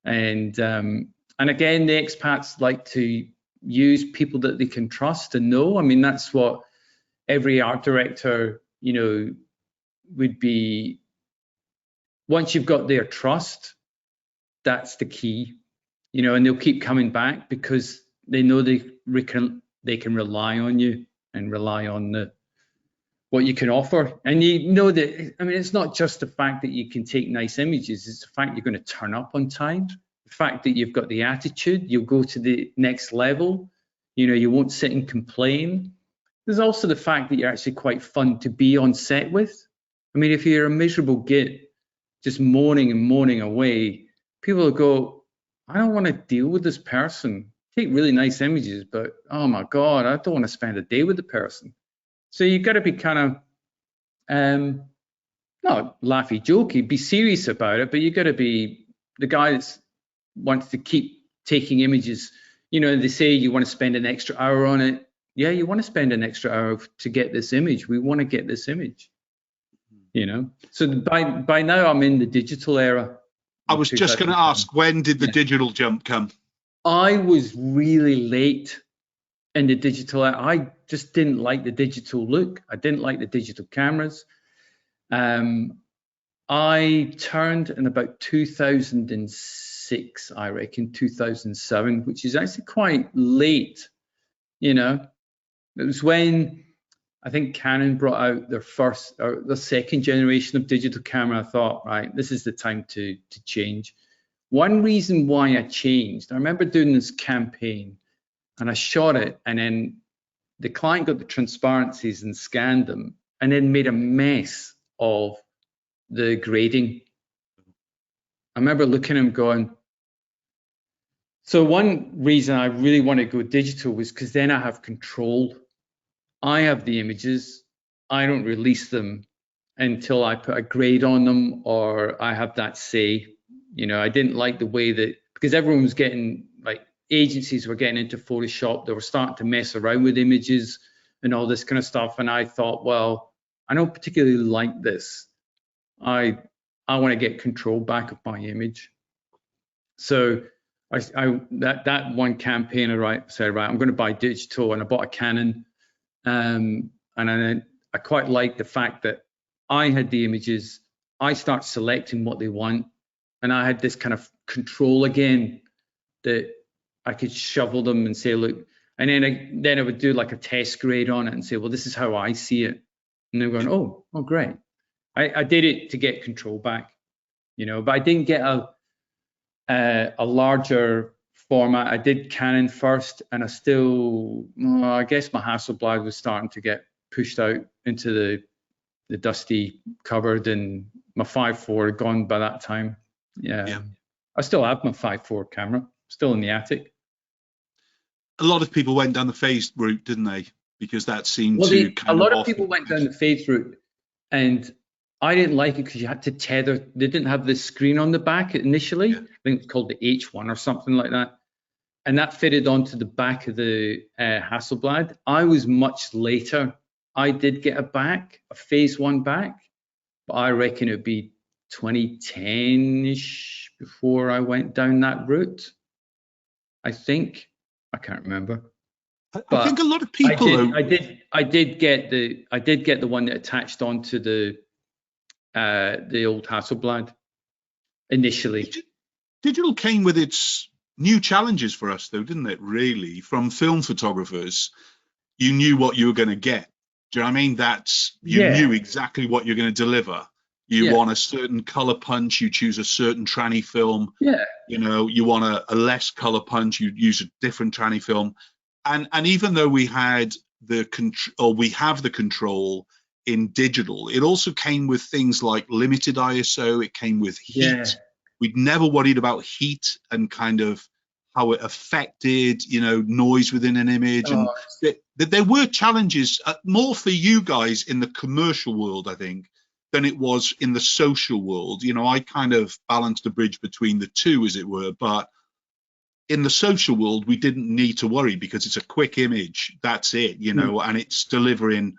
And again, the expats like to use people that they can trust and know. I mean, that's what every art director, you know, would be. Once you've got their trust, that's the key, you know, and they'll keep coming back because they know they can rely on you and rely on what you can offer. And you know that, I mean, it's not just the fact that you can take nice images, it's the fact you're going to turn up on time. The fact that you've got the attitude, you'll go to the next level, you know, you won't sit and complain. There's also the fact that you're actually quite fun to be on set with. I mean, if you're a miserable git, just moaning and moaning away, people will go, I don't want to deal with this person. Take really nice images, but oh my God, I don't want to spend a day with the person. So you've got to be kind of, not laughy jokey, be serious about it, but you've got to be the guy that's wants to keep taking images. You know, they say you want to spend an extra hour on it. Yeah, you want to spend an extra hour to get this image. We want to get this image, you know. So by now I'm in the digital era. I was just going to ask, when did the digital jump come? I was really late in the digital era. I just didn't like the digital look. I didn't like the digital cameras. I turned in about 2006, I reckon, 2007, which is actually quite late, you know. It was when I think Canon brought out their first or the second generation of digital camera. I thought, right, this is the time to change. One reason why I changed, I remember doing this campaign and I shot it, and then the client got the transparencies and scanned them and then made a mess of the grading. I remember looking at him going, so one reason I really want to go digital was because then I have control. I have the images. I don't release them until I put a grade on them or I have that say. You know, I didn't like the way that, because everyone was getting, like, agencies were getting into Photoshop, they were starting to mess around with images and all this kind of stuff. And I thought, well, I don't particularly like this. I want to get control back of my image. So that one campaign, I said, right, I'm going to buy digital, and I bought a Canon. And I quite like the fact that I had the images, I start selecting what they want, and I had this kind of control again that I could shovel them and say, look, and then I would do like a test grade on it and say, well, this is how I see it. And they're going, oh, great. I did it to get control back, you know, but I didn't get a larger format. I did Canon first, and I still, I guess my Hasselblad was starting to get pushed out into the dusty cupboard, and my 5.4 had gone by that time. Yeah. I still have my 5.4 camera, still in the attic. A lot of people went down the phased route, didn't they? Because that seemed to kind of. A lot of people went down the phased route, and I didn't like it because you had to tether. They didn't have the screen on the back initially. I think it's called the H1 or something like that. And that fitted onto the back of the Hasselblad. I was much later. I did get a phase 1 back, but I reckon it would be 2010-ish before I went down that route. I think. I can't remember. I think a lot of people. I did get the one that attached onto the old Hasselblad initially. Digital came with its new challenges for us, though, didn't it? Really, from film photographers, you knew what you were going to get. Do you know what I mean? You knew exactly what you're going to deliver. You want a certain color punch, you choose a certain tranny film. Yeah. You know, you want a less color punch, you use a different tranny film. And even though we had we have the control in digital, it also came with things like limited ISO. It came with heat. Yeah. We'd never worried about heat and kind of how it affected, you know, noise within an image. And there were challenges more for you guys in the commercial world, I think, than it was in the social world. You know, I kind of balanced the bridge between the two, as it were, but in the social world, we didn't need to worry because it's a quick image. That's it, you know, and it's delivering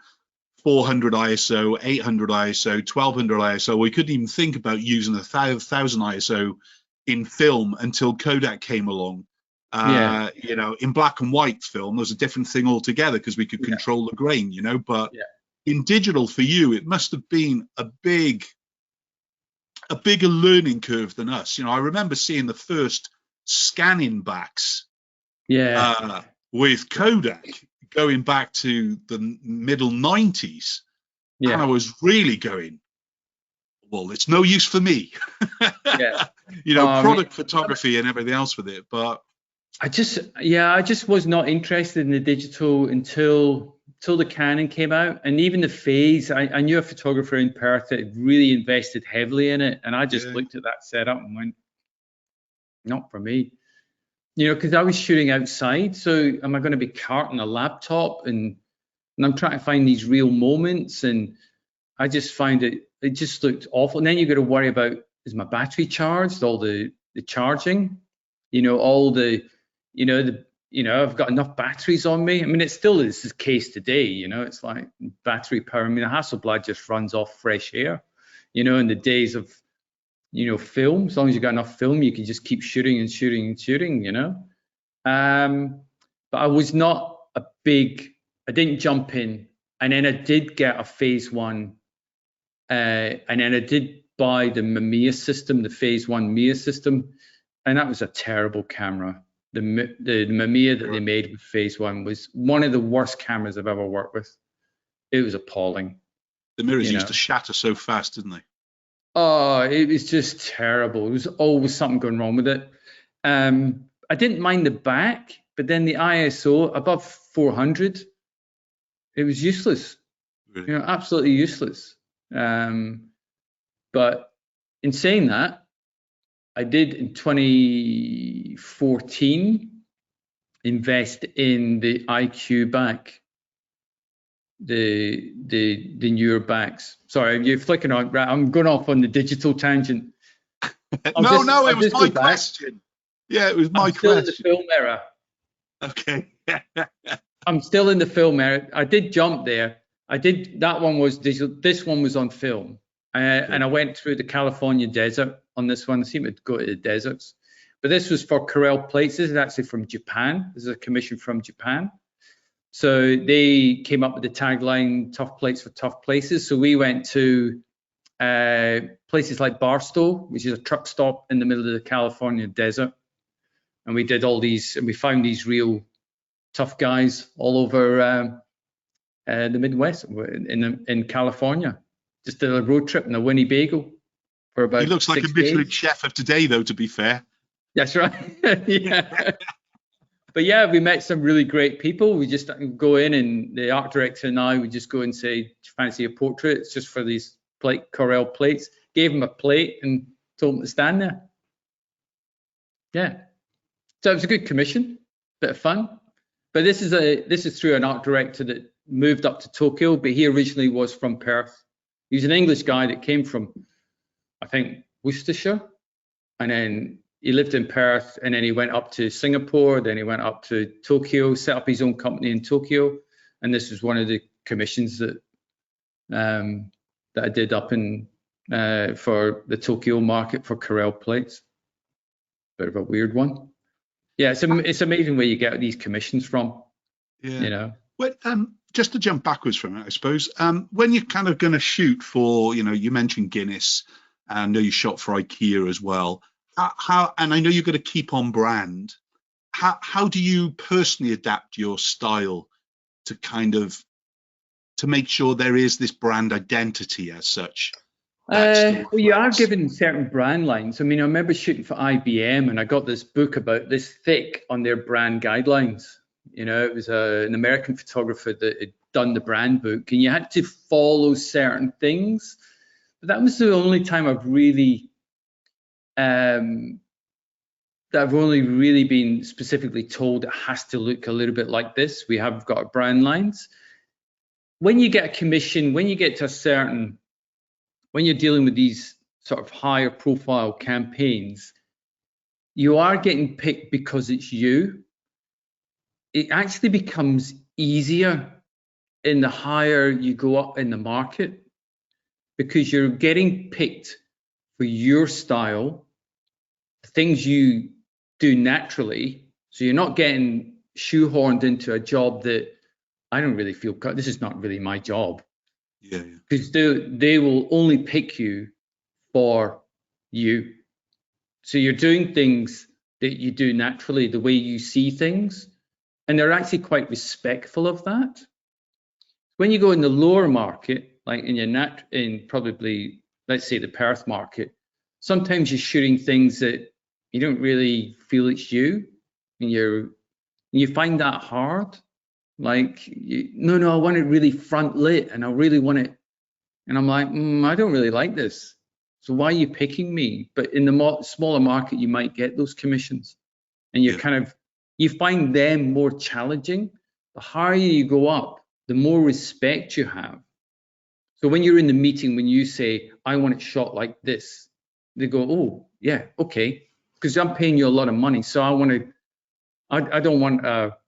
400 ISO, 800 ISO, 1200 ISO. We couldn't even think about using 1000 ISO in film until Kodak came along. You know, in black and white film, there's a different thing altogether because we could control the grain, you know, but in digital for you, it must have been a bigger learning curve than us. You know, I remember seeing the first scanning backs with Kodak going back to the middle 90s. And I was really going, well, it's no use for me. You know, product photography and everything else with it. But I just was not interested in the digital until the Canon came out. And even the phase, I knew a photographer in Perth that had really invested heavily in it. And I just looked at that setup and went, not for me. You know, because I was shooting outside. So am I going to be carting a laptop? And I'm trying to find these real moments. And I just find it just looked awful. And then you got to worry about, is my battery charged? All the charging, you know, all the, I've got enough batteries on me. I mean, it still is the case today, you know, it's like battery power. I mean, a Hasselblad just runs off fresh air, you know, in the days of, you know, film. As long as you got enough film, you can just keep shooting and shooting and shooting, you know. But I was not I didn't jump in. And then I did get a phase 1. And then I did buy the Mamiya system, the phase 1 Mamiya system. And that was a terrible camera. The Mamiya that they made with phase 1 was one of the worst cameras I've ever worked with. It was appalling. The mirrors used to shatter so fast, didn't they? Oh, it was just terrible. There was always something going wrong with it. I didn't mind the back, but then the ISO above 400, it was useless. Really? You know, absolutely useless. But in saying that, I did in 2014 invest in the IQ back. the newer backs. Sorry, you're flicking on. Right, I'm going off on the digital tangent. No, it was my question. Yeah, it was my question. I'm still in the film era. Okay. I'm still in the film era. I did jump there. That one was digital. This one was on film. And I went through the California desert on this one. I seem to go to the deserts. But this was for Corel plates. This is actually from Japan. This is a commission from Japan. So they came up with the tagline, tough plates for tough places. So we went to places like Barstow, which is a truck stop in the middle of the California desert. And we did all these, and we found these real tough guys all over the Midwest in California. Just did a road trip in a Winnebago for about 6 days. He looks like a Michelin chef of today, though, to be fair. That's right. Yeah. But yeah, we met some really great people. We just go in, and the art director and I would just go and say, do you fancy a portrait? It's just for these Corel plates. Gave him a plate and told him to stand there. Yeah. So it was a good commission, bit of fun. But this is through an art director that moved up to Tokyo, but he originally was from Perth. He's an English guy that came from, I think, Worcestershire, and then he lived in Perth, and then he went up to Singapore, then he went up to Tokyo, set up his own company in Tokyo, and this was one of the commissions that I did up in for the Tokyo market for Corel plates. Bit of a weird one. Yeah, it's amazing where you get these commissions from. Yeah. You know. Well, just to jump backwards from it, I suppose. When you're kind of going to shoot for, you mentioned Guinness, and I know you shot for IKEA as well. How and I know you're going to keep on brand. How do you personally adapt your style to to make sure there is this brand identity as such? Well, you are given certain brand lines. I mean, I remember shooting for IBM, and I got this book about this thick on their brand guidelines. It was an American photographer that had done the brand book, and you had to follow certain things. But that was the only time I've really, that I've only really been specifically told it has to look a little bit like this. We have got brand lines. When you get a commission, when you get to when you're dealing with these sort of higher profile campaigns, you are getting picked because it's you. It actually becomes easier in the higher you go up in the market, because you're getting picked for your style, things you do naturally. So you're not getting shoehorned into a job that I don't really feel, this is not really my job. Yeah. Because they will only pick you for you. So you're doing things that you do naturally, the way you see things, and they're actually quite respectful of that. When you go in the lower market, like in probably, let's say the Perth market, sometimes you're shooting things that you don't really feel it's you, and you find that hard. Like, no, I want it really front lit, and I really want it. And I'm like, I don't really like this. So why are you picking me? But in the smaller market, you might get those commissions, and you find them more challenging. The higher you go up, the more respect you have. So when you're in the meeting, when you say, I want it shot like this, they go, oh, yeah, okay. Because I'm paying you a lot of money. So I don't want a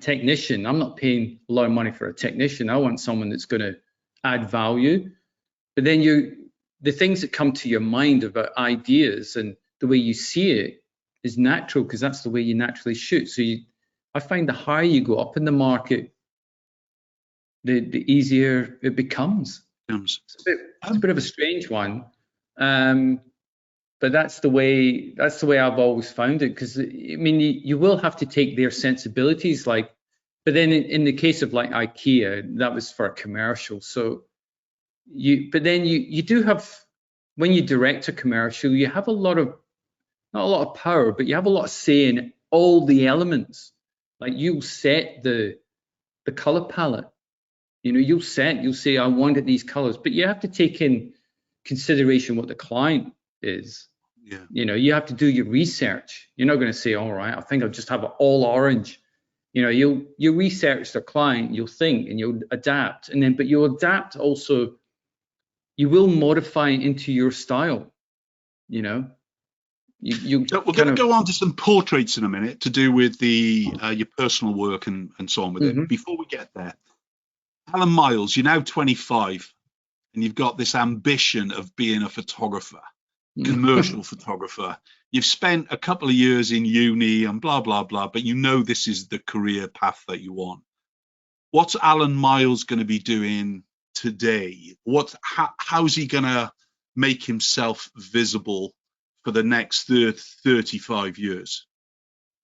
technician. I'm not paying a lot of money for a technician. I want someone that's going to add value. But then the things that come to your mind about ideas and the way you see it is natural, because that's the way you naturally shoot. So I find the higher you go up in the market, the easier it becomes. It's a bit of a strange one, but that's the way I've always found it. Because I mean, you will have to take their sensibilities, but then in the case of like IKEA, that was for a commercial. So you do have, when you direct a commercial, you have not a lot of power, but you have a lot of say in all the elements. Like, you'll set the color palette. You'll say, I wanted these colors, but you have to take in consideration what the client is. Yeah. You have to do your research. You're not going to say, all right, I think I'll just have it all orange. You know, you'll research the client, you'll think, and you'll adapt, but you'll adapt also. You will modify it into your style. You know, you So we're going to go on to some portraits in a minute to do with the your personal work and so on with it. Before we get there, Allan Myles, you're now 25 and you've got this ambition of being a photographer, commercial photographer. You've spent a couple of years in uni and blah, blah, blah, but you know this is the career path that you want. What's Allan Myles going to be doing today? How's he going to make himself visible for the next 35 years?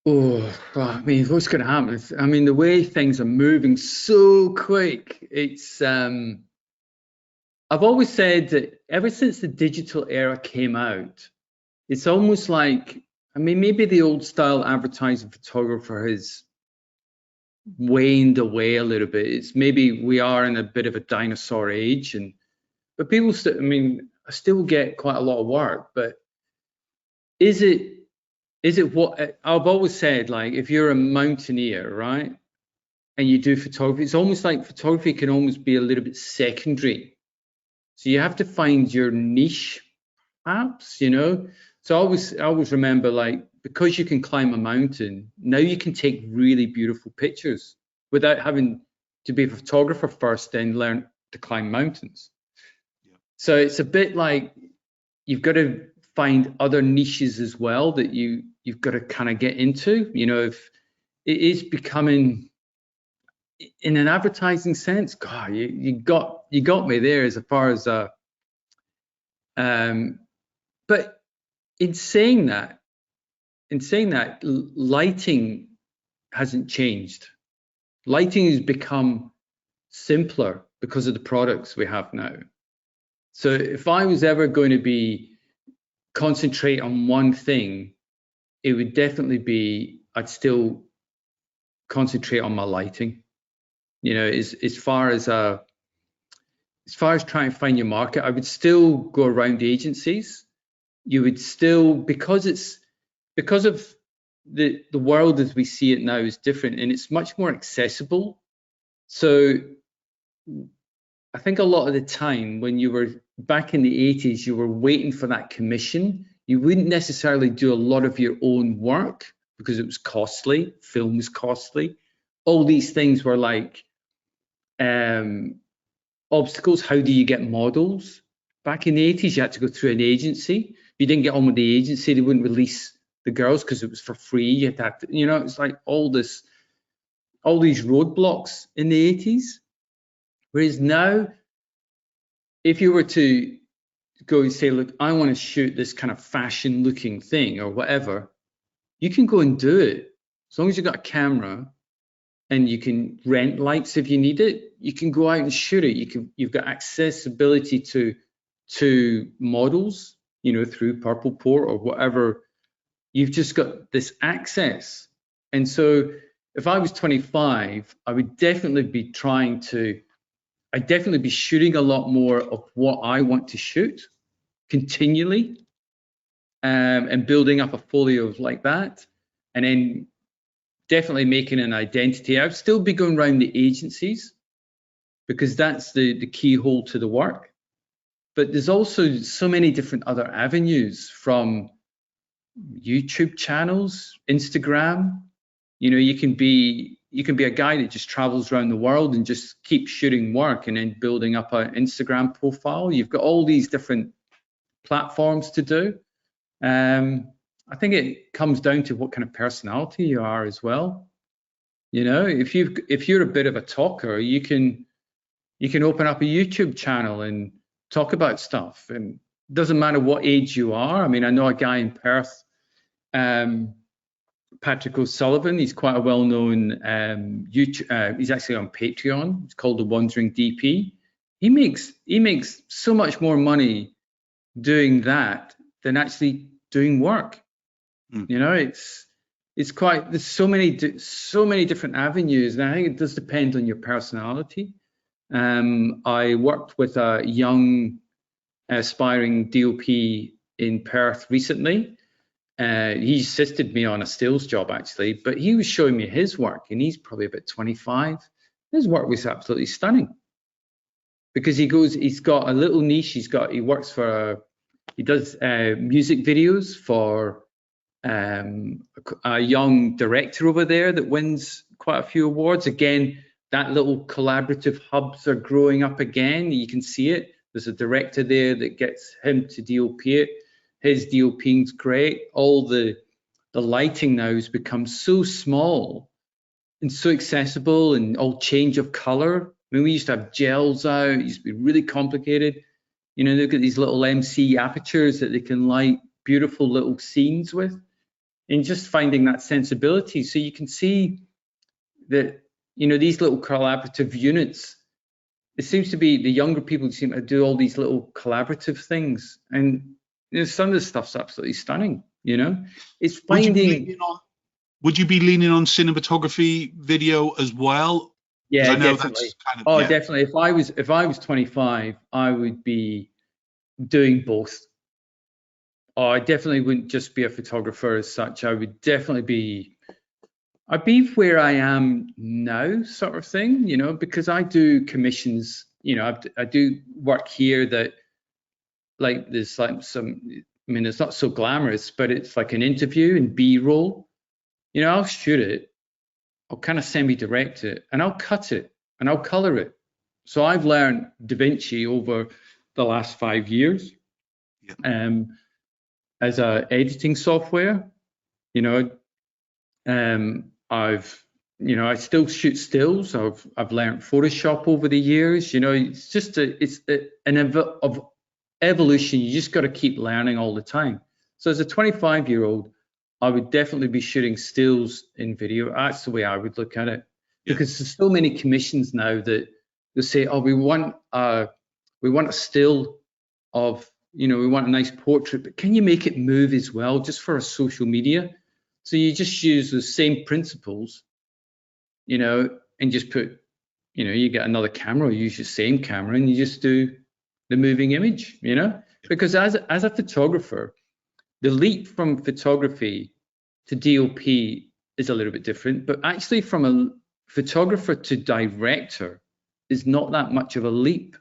Oh, I mean, what's going to happen? I mean, the way things are moving so quick, it's, I've always said that ever since the digital era came out, it's almost like, I mean, maybe the old style advertising photographer has waned away a little bit. It's maybe we are in a bit of a dinosaur age, but people still, I mean, I still get quite a lot of work, but is it what I've always said, like if you're a mountaineer, right, and you do photography, it's almost like photography can almost be a little bit secondary. So you have to find your niche, perhaps, you know. So I always remember, like, because you can climb a mountain, now you can take really beautiful pictures without having to be a photographer first, then learn to climb mountains. Yeah. So it's a bit like you've got to find other niches as well that you've got to kind of get into. You know, if it is becoming, in an advertising sense, God, you got me there as far as but in saying that, lighting hasn't changed. Lighting has become simpler because of the products we have now. So if I was ever going to concentrate on one thing, it would definitely be, I'd still concentrate on my lighting. You know, as far as trying to find your market, I would still go around agencies. You would still, because of the world as we see it now is different and it's much more accessible. So I think a lot of the time when you were back in the 80s, you were waiting for that commission. You wouldn't necessarily do a lot of your own work because it was costly. Film was costly. All these things were like obstacles. How do you get models? Back in the 80s, you had to go through an agency. If you didn't get on with the agency, they wouldn't release the girls because it was for free. You had to have to, you know, it's like all these roadblocks in the 80s. Whereas now, if you were to go and say, look, I want to shoot this kind of fashion looking thing or whatever, you can go and do it. As long as you've got a camera and you can rent lights if you need it, you can go out and shoot it. You've got accessibility to models, you know, through Purple Port or whatever. You've just got this access. And so if I was 25, I would definitely be I'd definitely be shooting a lot more of what I want to shoot continually, and building up a folio of like that, and then definitely making an identity. I'd still be going around the agencies because that's the keyhole to the work. But there's also so many different other avenues, from YouTube channels, Instagram. You know, you can be a guy that just travels around the world and just keeps shooting work and then building up an Instagram profile. You've got all these different platforms to do. I think it comes down to what kind of personality you are as well. You know, if you're a bit of a talker, you can open up a YouTube channel and talk about stuff. And it doesn't matter what age you are. I mean, I know a guy in Perth, Patrick O'Sullivan. He's quite a well-known YouTube. He's actually on Patreon. It's called The Wandering DP. He makes so much more money doing that than actually doing work. You know, it's quite, there's so many different avenues, and I think it does depend on your personality. I worked with a young aspiring DOP in Perth recently, He assisted me on a stills job actually, but he was showing me his work, and he's probably about 25. His work was absolutely stunning because he's got a little niche. He works for, he does music videos for a young director over there that wins quite a few awards. Again, that little collaborative hubs are growing up again. You can see it. There's a director there that gets him to DOP it. His DOPing's great. All the lighting now has become so small and so accessible, and all change of color. I mean, we used to have gels out. It used to be really complicated. You know, look at these little MC apertures that they can light beautiful little scenes with, and just finding that sensibility. So you can see that, you know, these little collaborative units, it seems to be the younger people seem to do all these little collaborative things, and you know, some of the stuff's absolutely stunning. You know, it's finding. Would you be leaning on cinematography video as well? Yeah, I know definitely. That's kind of, definitely. If I was 25, I would be doing both. I definitely wouldn't just be a photographer as such. I'd be where I am now, sort of thing, you know, because I do commissions, you know, I do work here that, like, there's like some, I mean, it's not so glamorous, but it's like an interview and B-roll. You know, I'll shoot it, I'll kind of semi-direct it, and I'll cut it, and I'll color it. So I've learned DaVinci over the last 5 years as a editing software. You know, I still shoot stills. I've learned Photoshop over the years. You know, it's just an evolution. You just got to keep learning all the time. So as a 25-year-old, I would definitely be shooting stills in video. That's the way I would look at it, because there's so many commissions now that they say, oh, we want a still of, you know, we want a nice portrait, but can you make it move as well, just for a social media? So you just use the same principles, you know, and just put, you know, you get another camera, you use your same camera, and you just do the moving image, you know, because as a photographer, the leap from photography to DOP is a little bit different, but actually from a photographer to director is not that much of a leap,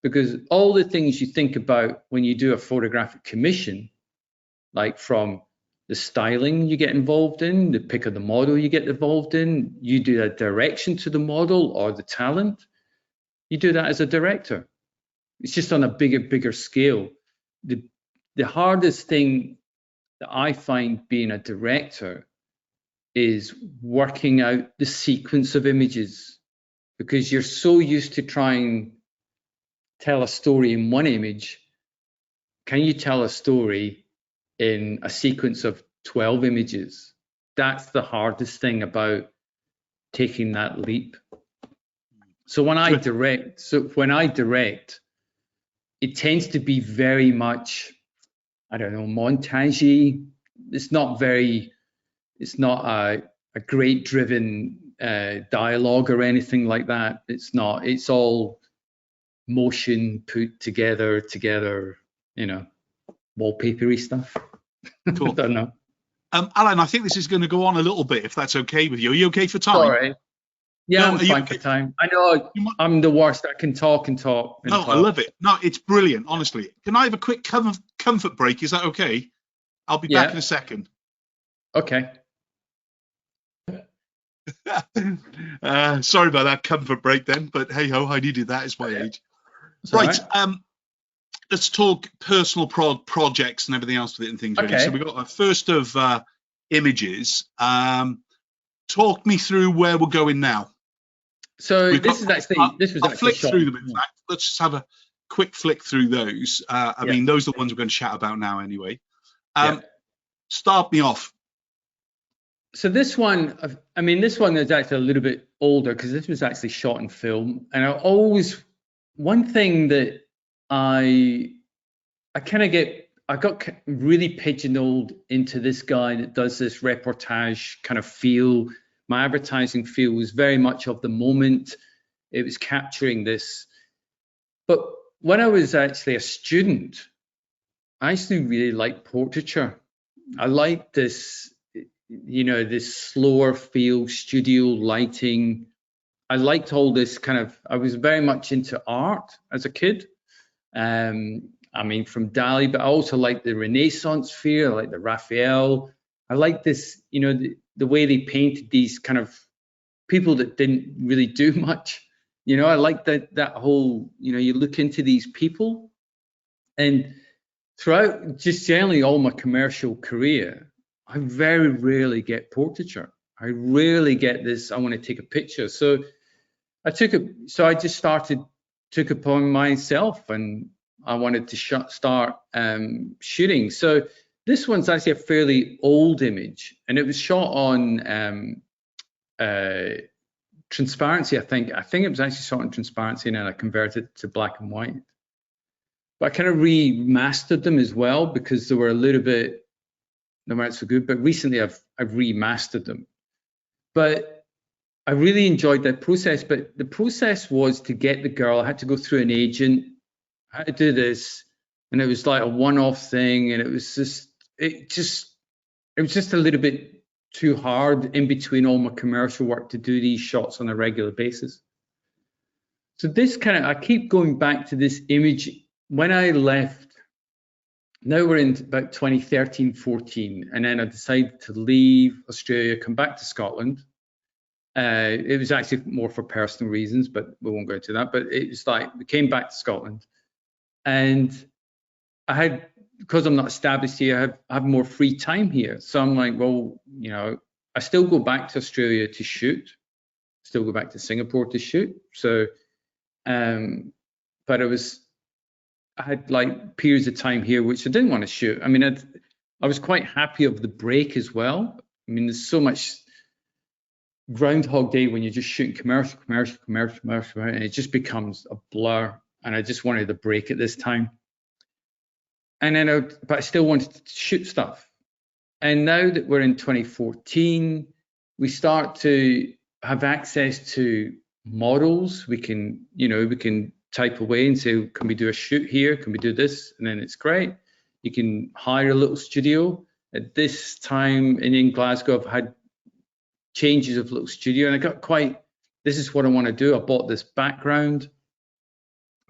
because all the things you think about when you do a photographic commission, like from the styling you get involved in, the pick of the model you get involved in, you do a direction to the model or the talent, you do that as a director. It's just on a bigger scale. The hardest thing that I find being a director is working out the sequence of images, because you're so used to trying tell a story in one image. Can you tell a story in a sequence of 12 images? That's the hardest thing about taking that leap. So when I direct, it tends to be very much, I don't know, montagey. It's not a great driven dialogue or anything like that. It's not. It's all motion put together, you know, wallpapery stuff. Cool. I don't know. Allan, I think this is going to go on a little bit, if that's okay with you. Are you okay for time? All right. Yeah, No, I'm fine for time. I know I'm the worst. I can talk and talk. And talk. I love it. No, it's brilliant, honestly. Can I have a quick comfort break? Is that okay? I'll be back in a second. Okay. Sorry about that comfort break then, but hey ho, I needed that. It's my age. Right. Let's talk personal projects and everything else with it and things. Really. So we got our first of images. Talk me through where we're going now. So this was actually flick shot. through them. In fact, let's just have a quick flick through those. I mean, those are the ones we're going to chat about now, anyway. Start me off. So this one is actually a little bit older, because this was actually shot in film. And one thing that I got really pigeonholed into this guy that does this reportage kind of feel. My advertising feel was very much of the moment. It was capturing this. But when I was actually a student, I actually really liked portraiture. I like this, you know, this slower feel, studio lighting. I liked all this kind of, I was very much into art as a kid. I mean, from Dali, but I also like the Renaissance feel, I like the Raphael. I like this, you know, the way they painted these kind of people that didn't really do much. You know, I like that whole, you know, you look into these people, and throughout just generally all my commercial career, I very rarely get portraiture. I rarely get this, I want to take a picture. So I just took upon myself, and I wanted to start shooting. So this one's actually a fairly old image, and it was shot on transparency. I think it was actually shot on transparency, and then I converted it to black and white. But I kind of remastered them as well because they were a little bit, they weren't so good. But recently I've remastered them. But I really enjoyed that process. But the process was to get the girl. I had to go through an agent. I had to do this, and it was like a one-off thing, and it was just a little bit too hard in between all my commercial work to do these shots on a regular basis. So this kind of, I keep going back to this image. When I left, now we're in about 2013, 14, and then I decided to leave Australia, come back to Scotland. It was actually more for personal reasons, but we won't go into that. But it was like, we came back to Scotland, and I had, because I'm not established here, I have more free time here. So I'm like, well, you know, I still go back to Australia to shoot, still go back to Singapore to shoot. So, but I had like periods of time here which I didn't want to shoot. I mean, I was quite happy of the break as well. I mean, there's so much Groundhog Day when you're just shooting commercial, and it just becomes a blur. And I just wanted a break at this time. And then, but I still wanted to shoot stuff. And now that we're in 2014, we start to have access to models. We can, you know, we can type away and say, can we do a shoot here? Can we do this? And then it's great. You can hire a little studio. At this time in Glasgow, I've had changes of little studio, and I got quite, this is what I want to do. I bought this background.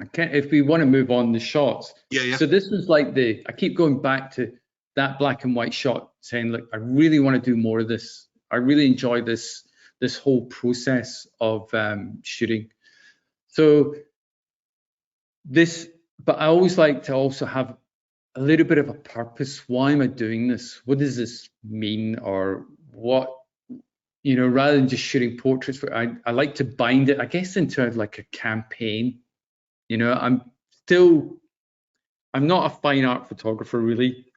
I can't, if we want to move on the shots. Yeah. So this was like I keep going back to that black and white shot, saying, look, I really want to do more of this. I really enjoy this whole process of shooting. So but I always like to also have a little bit of a purpose. Why am I doing this? What does this mean? Or what, you know, rather than just shooting portraits, I like to bind it, I guess, into like a campaign. You know, I'm not a fine art photographer, really.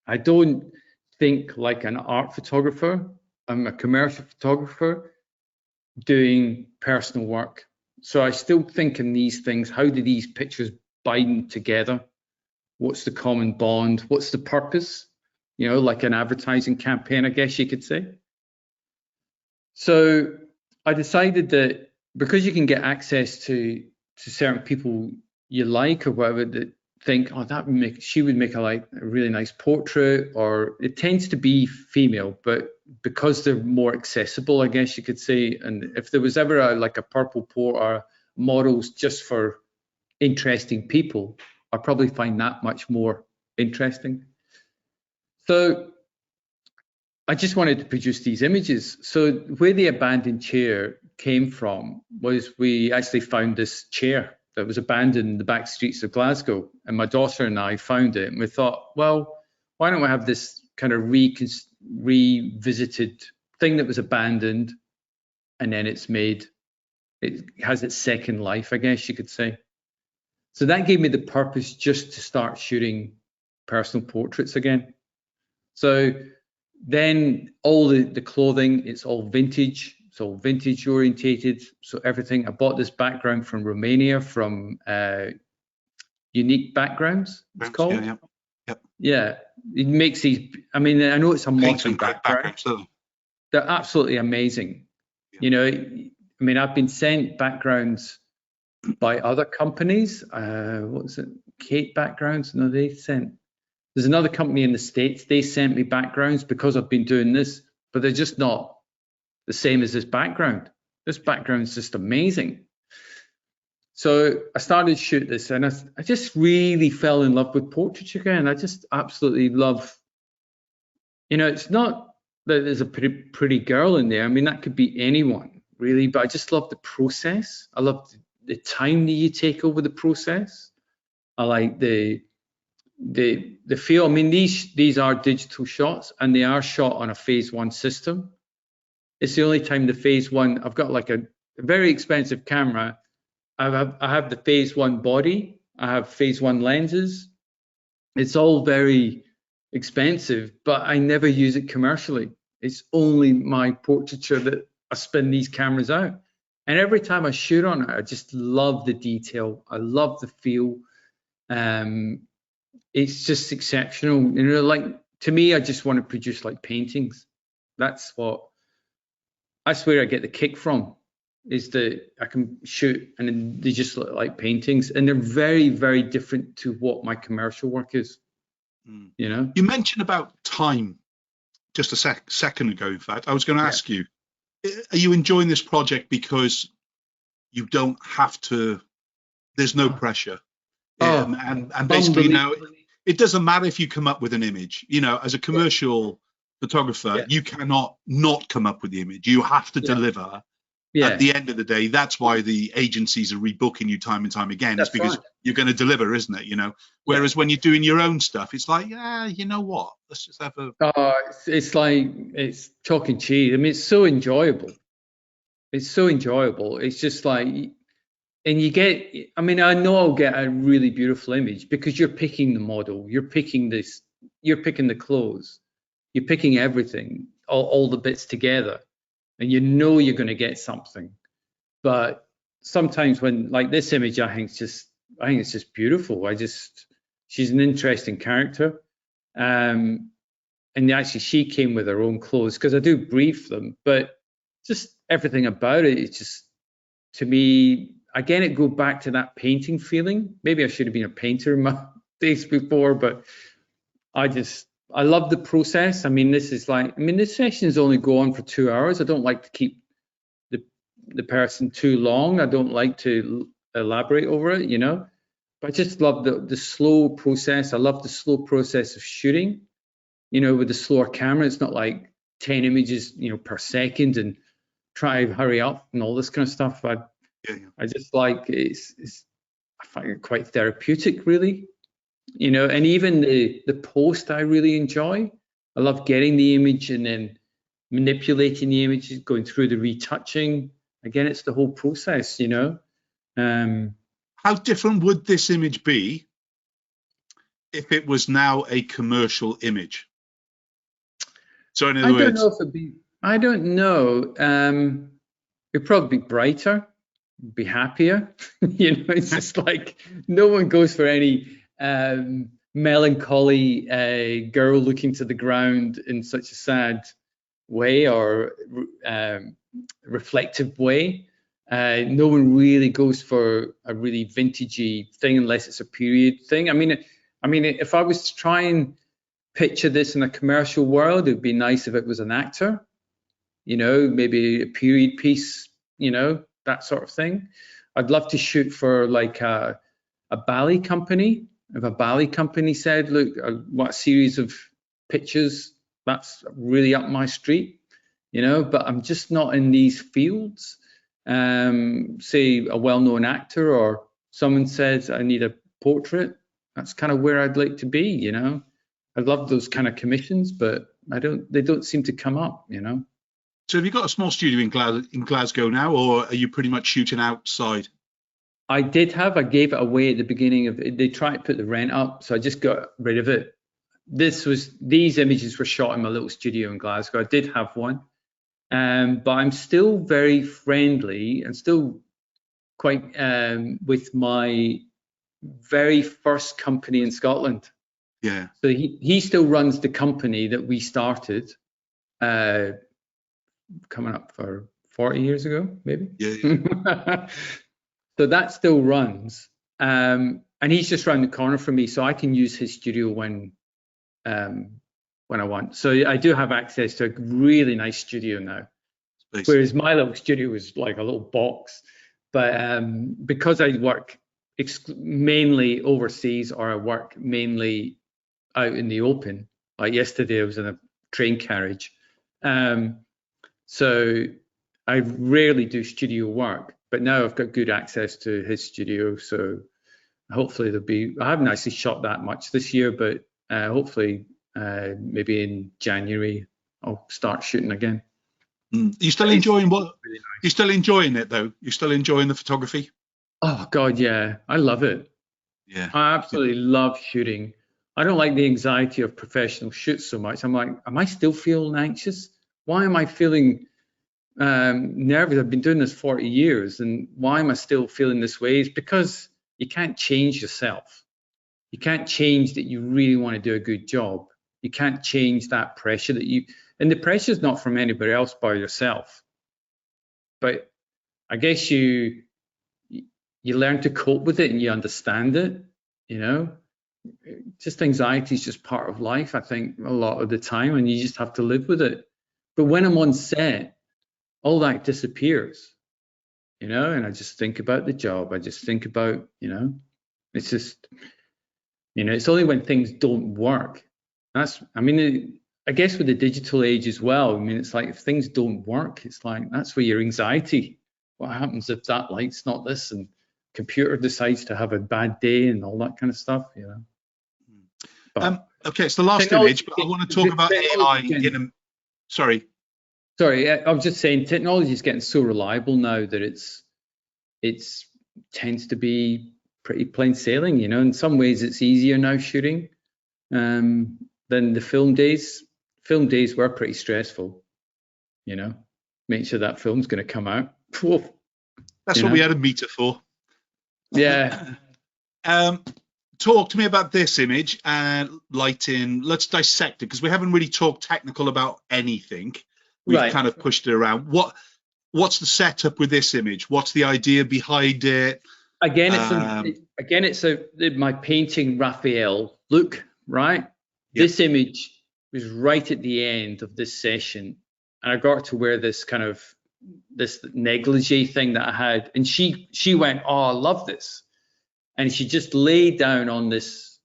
I don't think like an art photographer. I'm a commercial photographer doing personal work. So I still think in these things, how do these pictures bind together? What's the common bond? What's the purpose? You know, like an advertising campaign, I guess you could say. So I decided that because you can get access to certain people you like or whatever, that think, oh, she would make a really nice portrait, or it tends to be female, but because they're more accessible, I guess you could say. And if there was ever a purple port or models just for interesting people, I probably find that much more interesting. So I just wanted to produce these images. So where the abandoned chair came from was we actually found this chair that was abandoned in the back streets of Glasgow, and my daughter and I found it, and we thought, well, why don't we have this kind of revisited thing that was abandoned, and then it has its second life, I guess you could say. So that gave me the purpose just to start shooting personal portraits again. So then all the clothing, it's all vintage. It's all vintage orientated. So everything, I bought this background from Romania, from Unique Backgrounds, it's called. Yeah, it makes these, I mean, I know it's a motley background. They're absolutely amazing. Yeah. You know, I mean, I've been sent backgrounds by other companies. What was it? Kate Backgrounds? No, they sent, There's another company in the States, they sent me backgrounds because I've been doing this, but they're just not the same as this background. This background is just amazing. So I started to shoot this, and I just really fell in love with portraiture again. I just absolutely love, it's not that there's a pretty girl in there. I mean, that could be anyone, really, but I just love the process. I love the time that you take over the process. I like the feel. I mean, these are digital shots, and they are shot on a phase 1 system. It's the only time the phase 1, I've got like a very expensive camera. I have the phase 1 body. I have phase 1 lenses. It's all very expensive, but I never use it commercially. It's only my portraiture that I spin these cameras out. And every time I shoot on it, I just love the detail. I love the feel. It's just exceptional. Like, to me, I just want to produce like paintings. That's where I get the kick from, is that I can shoot and they just look like paintings, and they're very, very different to what my commercial work is. You mentioned about time just a second ago. In fact, I was going to ask you, are you enjoying this project because you don't have to, there's no pressure, and basically it doesn't matter if you come up with an image, as a commercial photographer, you cannot not come up with the image. You have to deliver. At the end of the day, that's why the agencies are rebooking you time and time again. It's because you're going to deliver, isn't it? Whereas when you're doing your own stuff, it's like, you know what? Let's just have a. It's like, it's chalk and cheese. I mean, it's so enjoyable. It's so enjoyable. It's just like, and you get. I mean, I know I'll get a really beautiful image because you're picking the model, you're picking this, you're picking the clothes, you're picking everything, all the bits together. And you're going to get something. But sometimes when, like this image, I think it's just beautiful. She's an interesting character. And actually she came with her own clothes because I do brief them, but just everything about it, it's just, to me, again, it goes back to that painting feeling. Maybe I should have been a painter in my days before, but I love the process. I mean, this sessions only go on for 2 hours. I don't like to keep the person too long. I don't like to elaborate over it, But I just love the slow process. I love the slow process of shooting, with the slower camera. It's not like 10 images, per second and try to hurry up and all this kind of stuff. I just like I find it quite therapeutic, really. And even the post I really enjoy. I love getting the image and then manipulating the images, going through the retouching. Again, it's the whole process, How different would this image be if it was now a commercial image? So in other words, I don't know. It'd probably be brighter, be happier. It's just like no one goes for any melancholy girl looking to the ground in such a sad way or reflective way. No one really goes for a really vintagey thing unless it's a period thing. I mean, if I was to try and picture this in a commercial world, it'd be nice if it was an actor, maybe a period piece, that sort of thing. I'd love to shoot for like a ballet company. If a ballet company said, look, I want a series of pictures, that's really up my street, but I'm just not in these fields. Say a well-known actor or someone says I need a portrait, that's kind of where I'd like to be, I love those kind of commissions, but they don't seem to come up, So have you got a small studio in Glasgow now, or are you pretty much shooting outside? I gave it away at the beginning of it. They tried to put the rent up, so I just got rid of it. These images were shot in my little studio in Glasgow. I did have one, but I'm still very friendly and still quite with my very first company in Scotland. Yeah. So he still runs the company that we started, coming up for 40 years ago, maybe. Yeah. So that still runs, and he's just around the corner from me, so I can use his studio when when I want. So I do have access to a really nice studio now. Whereas my little studio was like a little box. But because I work mainly overseas, or I work mainly out in the open, like yesterday I was in a train carriage. So I rarely do studio work, but now I've got good access to his studio. So hopefully I haven't actually shot that much this year, but hopefully maybe in January I'll start shooting again. You still enjoying what? Really nice. You're still enjoying it though? You're still enjoying the photography? Oh God, yeah, I love it. Yeah, I absolutely love shooting. I don't like the anxiety of professional shoots so much. I'm like, am I still feeling anxious? Why am I feeling nervous? I've been doing this 40 years, and why am I still feeling this way? It's because you can't change yourself. You can't change that you really want to do a good job. You can't change that pressure and the pressure is not from anybody else but yourself. But I guess you learn to cope with it and you understand it, Just anxiety is just part of life, I think, a lot of the time, and you just have to live with it. But when I'm on set, all that disappears, and I just think about the job. I just think about, it's just, it's only when things don't work. I guess with the digital age as well, it's like if things don't work, it's like that's where your anxiety, what happens if that light's not this and computer decides to have a bad day and all that kind of stuff, Okay, it's the last image, but I want to talk about AI Sorry, I was just saying technology is getting so reliable now that it's tends to be pretty plain sailing, In some ways it's easier now shooting than the film days. Film days were pretty stressful, make sure that film's going to come out. That's what we had a meter for. Yeah. Talk to me about this image and lighting. Let's dissect it, because we haven't really talked technical about anything. We've kind of pushed it around. What's the setup with this image? What's the idea behind it? Again, it's my painting Raphael look, right? Yep. This image was right at the end of this session, and I got to wear this kind of this negligee thing that I had, and she went, "Oh, I love this," and she just laid down on this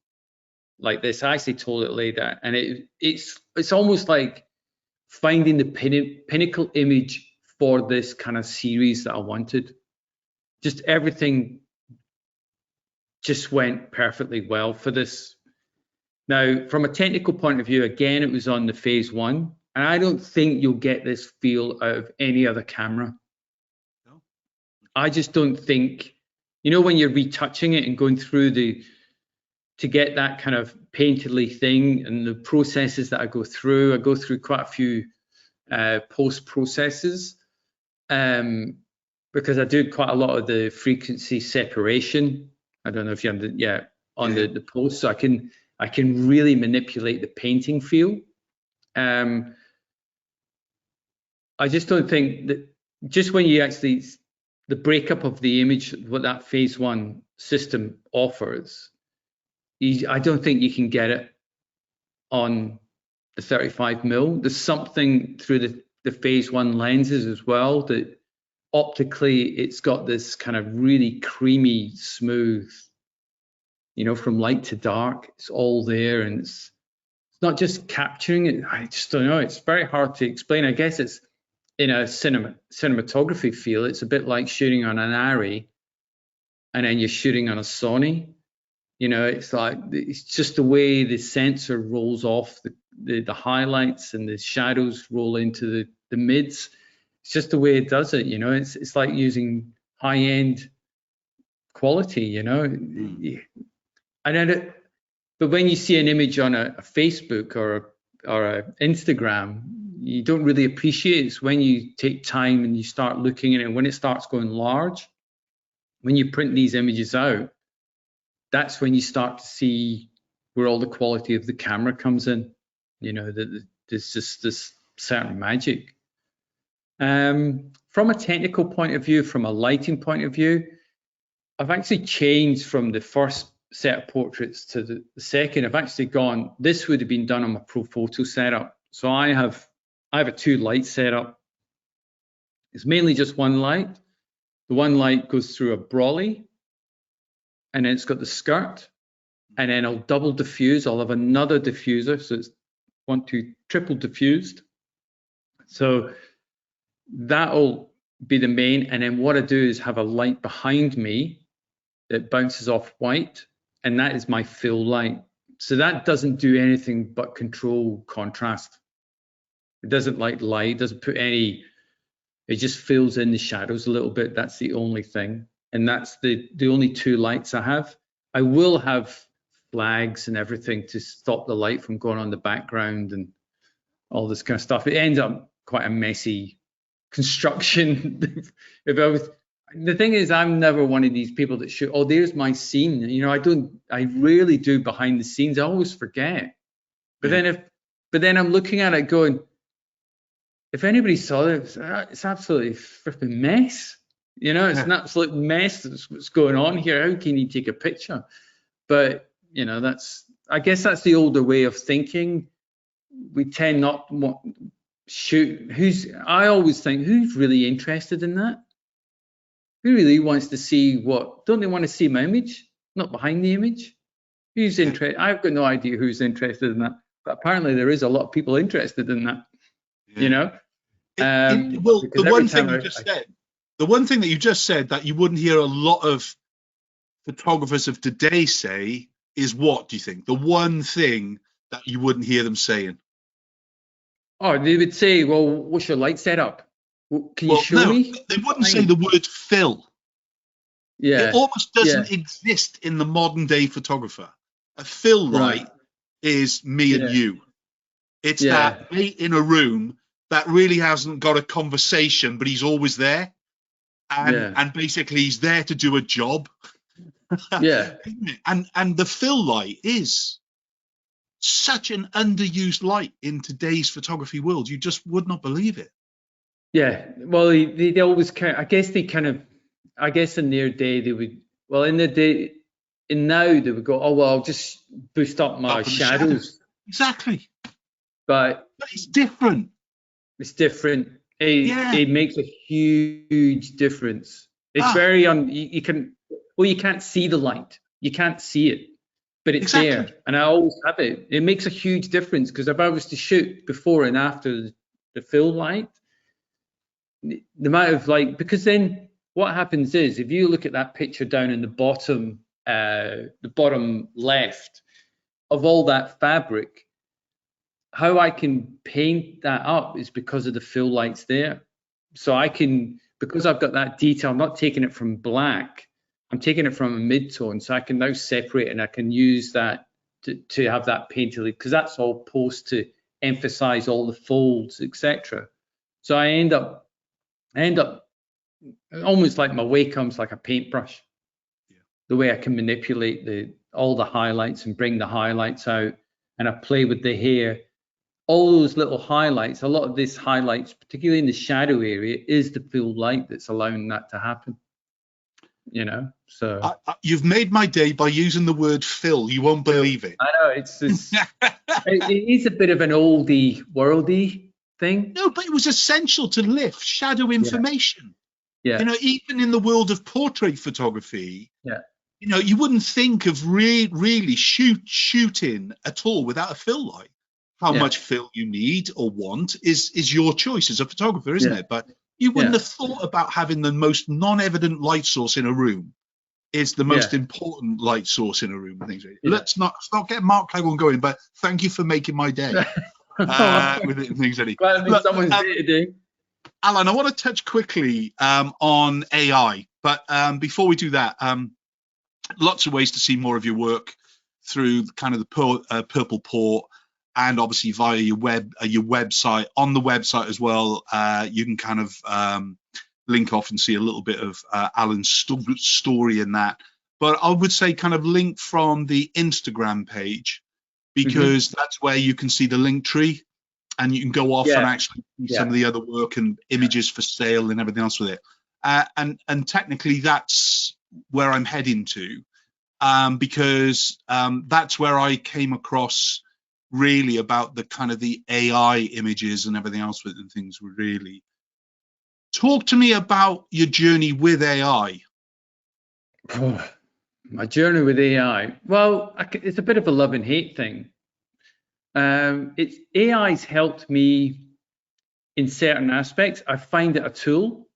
like this. I actually told it lay down, and it's almost like finding the pinnacle image for this kind of series that I wanted. Just everything just went perfectly well for this. Now, from a technical point of view, again, it was on the phase 1, and I don't think you'll get this feel out of any other camera. No. I just don't think, when you're retouching it and going through to get that kind of painterly thing and the processes that I go through quite a few post processes because I do quite a lot of the frequency separation. I don't know if you on the post, so I can really manipulate the painting feel. I just don't think that just when you actually the breakup of the image, what that phase 1 system offers, I don't think you can get it on the 35mm. There's something through the phase 1 lenses as well that optically it's got this kind of really creamy, smooth, from light to dark, it's all there, and it's not just capturing it. I just don't know. It's very hard to explain. I guess it's in a cinematography feel. It's a bit like shooting on an Arri, and then you're shooting on a Sony. It's like it's just the way the sensor rolls off the highlights and the shadows roll into the mids. It's just the way it does it. It's like using high-end quality. But when you see an image on a Facebook or a Instagram, you don't really appreciate it. It's when you take time and you start looking at it, and when it starts going large, when you print these images out, that's when you start to see where all the quality of the camera comes in. There's just this certain magic. From a technical point of view, from a lighting point of view, I've actually changed from the first set of portraits to the second, I've actually gone, this would have been done on my Pro Photo setup. So I have a 2 light setup. It's mainly just one light. The one light goes through a brolly, and then it's got the skirt, and then I'll double diffuse. I'll have another diffuser, so it's 1, 2, triple diffused. So that'll be the main, and then what I do is have a light behind me that bounces off white, and that is my fill light. So that doesn't do anything but control contrast. It doesn't like light, doesn't put any, it just fills in the shadows a little bit. That's the only thing. And that's the only 2 lights I have. I will have flags and everything to stop the light from going on the background and all this kind of stuff. It ends up quite a messy construction. The thing is, I'm never one of these people that shoot, oh, there's my scene. You know, I rarely do behind the scenes. I always forget. But then I'm looking at it going, if anybody saw it, it's absolutely a flipping mess. You know, it's an absolute mess that's what's going on here. How can you take a picture? But, you know, I guess that's the older way of thinking. We tend not to shoot. I always think, who's really interested in that? Who really wants to see what? Don't they want to see my image, not behind the image? Who's interested? I've got no idea who's interested in that. But apparently there is a lot of people interested in that, you know? Well, the one thing that you just said that you wouldn't hear a lot of photographers of today say is what, do you think? The one thing that you wouldn't hear them saying? Oh, they would say, well, what's your light setup? Can you show me? They wouldn't say the word fill. Yeah. It almost doesn't exist in the modern day photographer. A fill light is me and you. It's that mate in a room that really hasn't got a conversation, but he's always there. And basically he's there to do a job. Yeah. And the fill light is such an underused light in today's photography world. You just would not believe it. Yeah. Well, they always kind of, I guess in their day they would, well, in their day, and now they would go, oh, well, I'll just boost up my shadows. Exactly. But it's different. It's different. It makes a huge difference. It's very you can't see the light. You can't see it, but it's there. And I always have it. It makes a huge difference because if I was to shoot before and after the fill light, the amount of light, because then what happens is if you look at that picture down in the bottom left of all that fabric, how I can paint that up is because of the fill lights there. So I can, because I've got that detail, I'm not taking it from black, I'm taking it from a mid-tone. So I can now separate and I can use that to have that painted, because that's all post to emphasize all the folds, etc. So I end up almost like my way comes like a paintbrush. The way I can manipulate all the highlights and bring the highlights out, and I play with the hair. All those little highlights, a lot of these highlights, particularly in the shadow area, is the fill light that's allowing that to happen. You know, so you've made my day by using the word fill. You won't believe it. I know it is a bit of an oldie worldy thing. No, but it was essential to lift shadow information. Yeah. You know, even in the world of portrait photography. Yeah. You know, you wouldn't think of really shooting at all without a fill light. How much fill you need or want is your choice as a photographer, isn't it? But you wouldn't have thought about having the most non-evident light source in a room is the most important light source in a room. And things. Let's not get Mark Cleghorn going, but thank you for making my day. With it and things. Someone's day today. Allan, I want to touch quickly on AI, but before we do that, lots of ways to see more of your work through kind of the Purple Port. And obviously via your website. On the website as well, you can kind of link off and see a little bit of Allan's story in that. But I would say kind of link from the Instagram page, because that's where you can see the link tree, and you can go off and actually see some of the other work and images for sale and everything else with it. And technically that's where I'm heading to. because that's where I came across really about the kind of the AI images and everything else with and things were really. Talk to me about your journey with AI. Oh, my journey with AI. Well, it's a bit of a love and hate thing. AI's helped me in certain aspects. I find it a tool.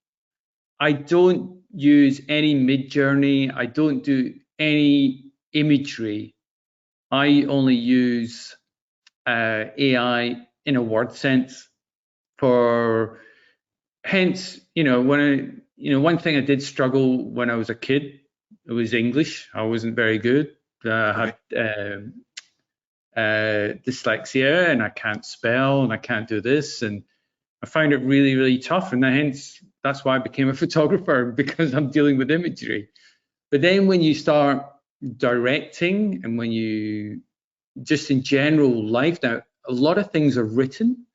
I don't use any mid-journey. I don't do any imagery. I only use AI in a word sense. Hence, one thing I did struggle when I was a kid, it was English. I wasn't very good. I had dyslexia, and I can't spell, and I can't do this, and I find it really, really tough. And hence, that's why I became a photographer, because I'm dealing with imagery. But then when you start directing, and when you just in general life now, a lot of things are written.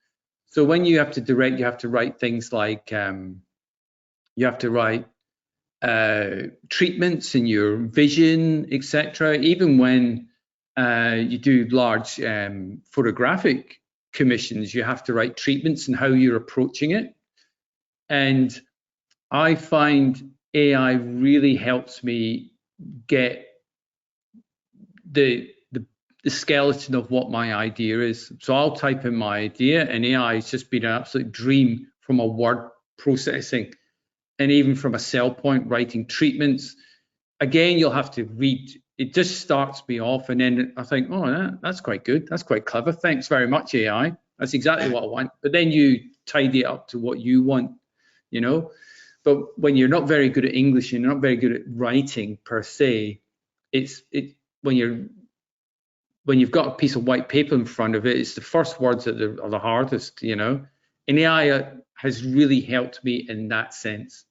So when you have to direct, you have to write things like you have to write treatments in your vision, etc. Even when you do large photographic commissions, you have to write treatments and how you're approaching it. And I find AI really helps me get the skeleton of what my idea is. So I'll type in my idea, and AI has just been an absolute dream from a word processing, and even from a cell point writing treatments. Again, you'll have to read. It just starts me off, and then I think, oh, that's quite good. That's quite clever. Thanks very much, AI. That's exactly what I want. But then you tidy it up to what you want, you know. But when you're not very good at English and you're not very good at writing per se, when you've got a piece of white paper in front of it, it's the first words that are the hardest, you know. And AI has really helped me in that sense.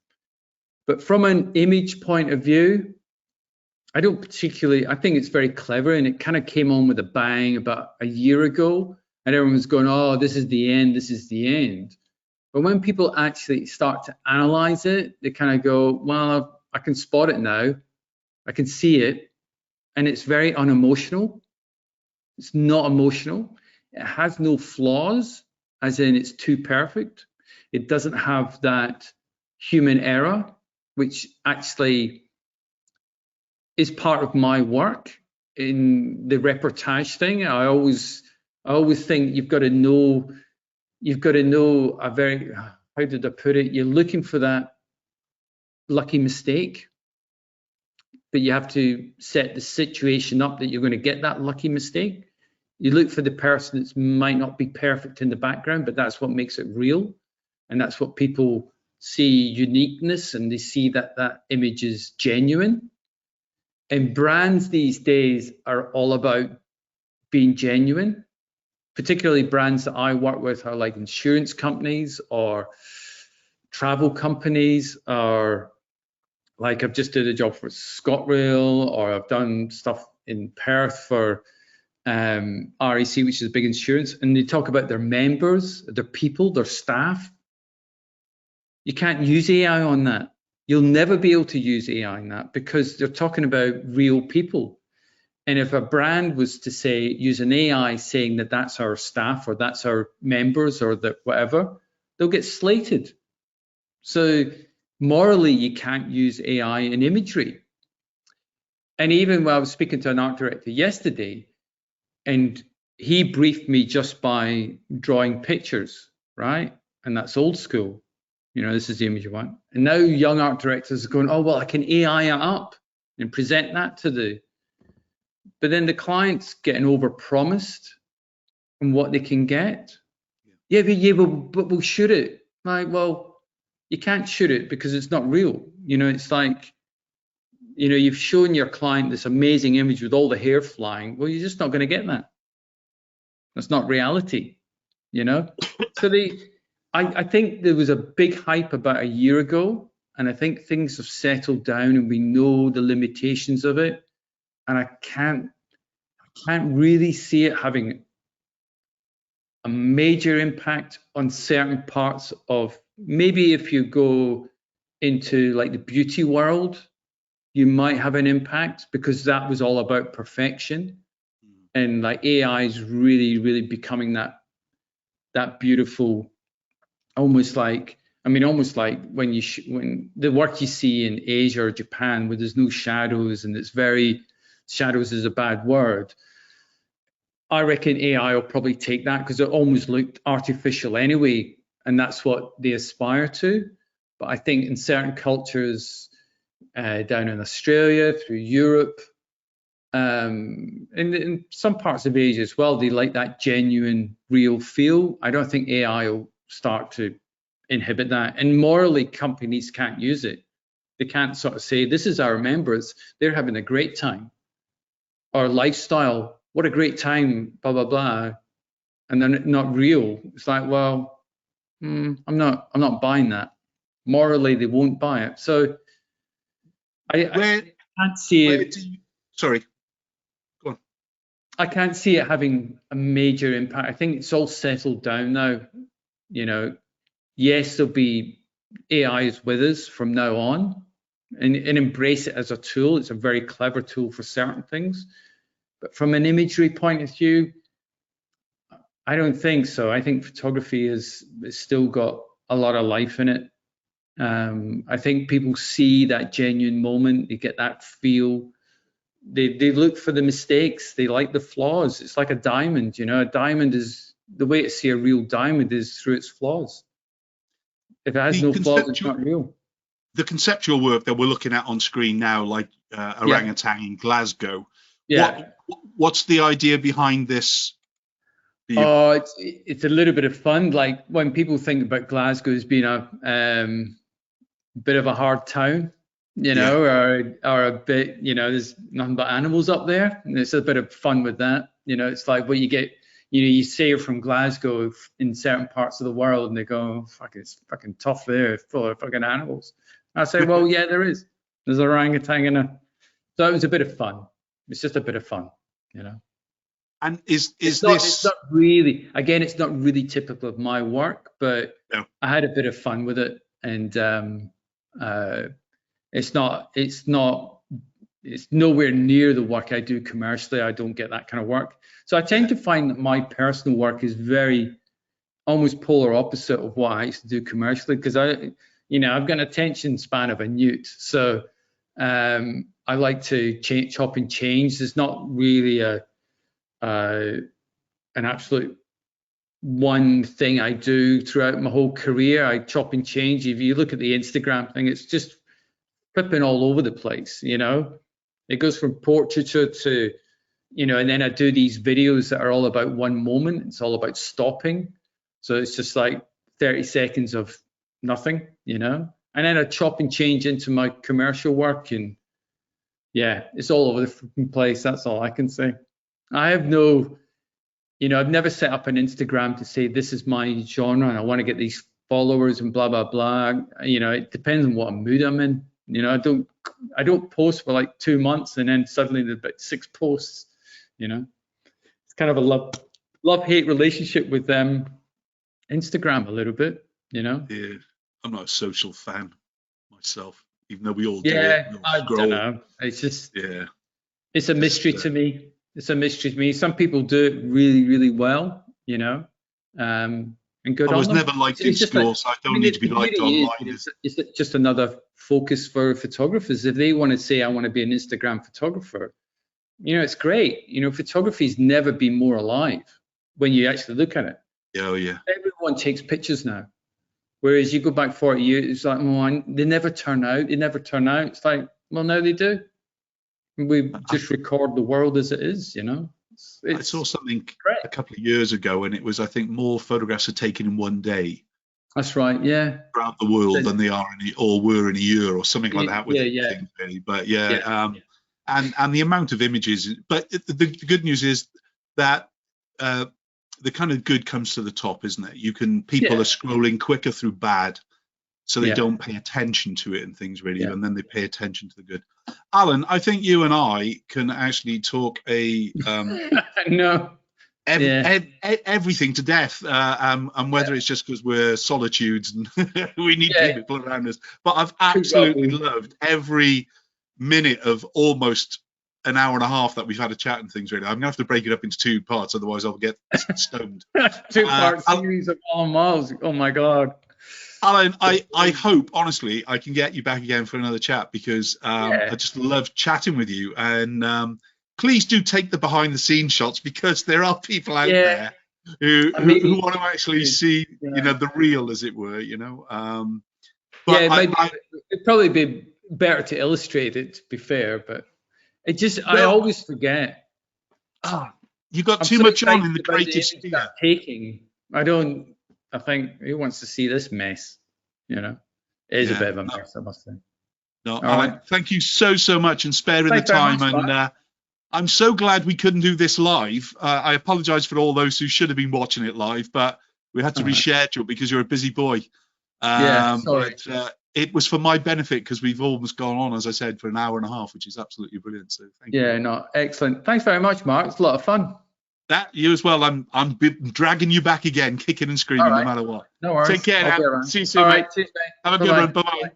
But from an image point of view, I think it's very clever, and it kind of came on with a bang about a year ago, and everyone was going, oh, this is the end, this is the end. But when people actually start to analyze it, they kind of go, well, I can spot it now, I can see it, and it's very unemotional. It's not emotional. It has no flaws, as in it's too perfect. It doesn't have that human error, which actually is part of my work in the reportage thing. I always think you've got to know a very, how did I put it? You're looking for that lucky mistake, but you have to set the situation up that you're going to get that lucky mistake. You look for the person that might not be perfect in the background, but that's what makes it real. And that's what people see uniqueness, and they see that that image is genuine. And brands these days are all about being genuine, particularly brands that I work with are like insurance companies or travel companies, or like I've just did a job for ScotRail, or I've done stuff in Perth for REC, which is a big insurance, and they talk about their members, their people, their staff. You can't use AI on that. You'll never be able to use AI on that, because they're talking about real people. And if a brand was to say, use an AI saying that that's our staff or that's our members or that whatever, they'll get slated. So morally, you can't use AI in imagery. And even when I was speaking to an art director yesterday, and he briefed me just by drawing pictures, right? And that's old school. You know, this is the image you want. And now young art directors are going, oh, well, I can AI it up and present that to the. But then the client's getting overpromised on what they can get. Yeah, but we'll shoot it. Like, well, you can't shoot it because it's not real. You know, it's like, you know, you've shown your client this amazing image with all the hair flying. Well, you're just not going to get that. That's not reality, you know? So I think there was a big hype about a year ago, and I think things have settled down and we know the limitations of it. And I can't really see it having a major impact on certain parts of, maybe if you go into like the beauty world, you might have an impact, because that was all about perfection. And like AI is really, really becoming that beautiful, almost like when when the work you see in Asia or Japan, where there's no shadows, and shadows is a bad word. I reckon AI will probably take that, because it almost looked artificial anyway, and that's what they aspire to. But I think in certain cultures, down in Australia, through Europe, and in some parts of Asia as well, they like that genuine, real feel. I don't think AI will start to inhibit that. And morally, companies can't use it. They can't sort of say, this is our members, they're having a great time. Our lifestyle, what a great time, blah, blah, blah. And they're not real. It's like, well, I'm not buying that. Morally, they won't buy it. So I can't see it. Sorry. Go on. I can't see it having a major impact. I think it's all settled down now. Yes, there'll be AIs with us from now on, and embrace it as a tool. It's a very clever tool for certain things. But from an imagery point of view, I don't think so. I think photography has still got a lot of life in it. I think people see that genuine moment. They get that feel. They look for the mistakes. They like the flaws. It's like a diamond. A diamond is, the way to see a real diamond is through its flaws. If it has no flaws, it's not real. The conceptual work that we're looking at on screen now, like Orangutan in Glasgow. Yeah. What's the idea behind this? Oh, it's a little bit of fun. Like when people think about Glasgow as being a bit of a hard town, or a bit, there's nothing but animals up there, and it's a bit of fun with that. It's like what you get. You say you're from Glasgow in certain parts of the world, and they go, "Fuck, it's fucking tough there, full of fucking animals." I say, "Well, yeah, there is. There's an orangutan in it." So it was a bit of fun. It's just a bit of fun, And it's not really, again, it's not really typical of my work, but no. I had a bit of fun with it, and it's nowhere near the work I do commercially. I don't get that kind of work. So I tend to find that my personal work is very almost polar opposite of what I used to do commercially, because I've got an attention span of a newt. So I like to chop and change. There's not really an absolute one thing I do throughout my whole career. I chop and change. If you look at the Instagram thing, it's just flipping all over the place. It goes from portraiture to, and then I do these videos that are all about one moment. It's all about stopping. So it's just like 30 seconds of nothing, and then I chop and change into my commercial work, and yeah, it's all over the place. That's all I can say. I have no, I've never set up an Instagram to say this is my genre and I want to get these followers and blah blah blah. It depends on what mood I'm in. I don't post for like 2 months and then suddenly there's about 6 posts. It's kind of a love-hate relationship with Instagram a little bit. Yeah, I'm not a social fan myself, even though we all do it. Yeah, I don't know. It's just it's a mystery to me. It's a mystery to me. Some people do it really, really well, and good on them. I was never liked in school, so I don't need to be liked online. It's just another focus for photographers. If they want to say, I want to be an Instagram photographer, it's great. Photography's never been more alive when you actually look at it. Oh, yeah. Everyone takes pictures now. Whereas you go back 40 years, it's like, they never turn out. They never turn out. It's like, well, now they do. We just record the world as it is, I saw something a couple of years ago, and it was, I think, more photographs are taken in one day. That's right, yeah. Around the world than they are were in a year or something like that. With things, really. But and the amount of images. But the good news is that the kind of good comes to the top, isn't it? People are scrolling quicker through bad, so they don't pay attention to it and things really, and then they pay attention to the good. Allan, I think you and I can actually talk everything to death, and whether it's just because we're solitudes and we need people around us. But I've absolutely loved every minute of almost an hour and a half that we've had a chat and things. Really, I'm gonna have to break it up into 2 parts, otherwise I'll get stoned. 2-part series of Allan Myles. Oh my God. Alan, I hope, honestly, I can get you back again for another chat, because I just love chatting with you. And please do take the behind the scenes shots, because there are people out there who want to actually see, the real, as it were, But it'd probably be better to illustrate it, to be fair, but I always forget. You got too much on in the creative sphere. I think, who wants to see this mess? It is a bit of a mess, I must say. No, Alan, thank you so much, and sparing the time. And I'm so glad we couldn't do this live. I apologise for all those who should have been watching it live, but we had to reschedule because you're a busy boy. Sorry. But it was for my benefit, because we've almost gone on, as I said, for an hour and a half, which is absolutely brilliant. So thank you. Yeah, no, excellent. Thanks very much, Mark. It's a lot of fun. That, you as well. I'm dragging you back again, kicking and screaming, no matter what. No worries. Take care now. See you soon, mate. Cheers, mate. Have a good one. Bye-bye.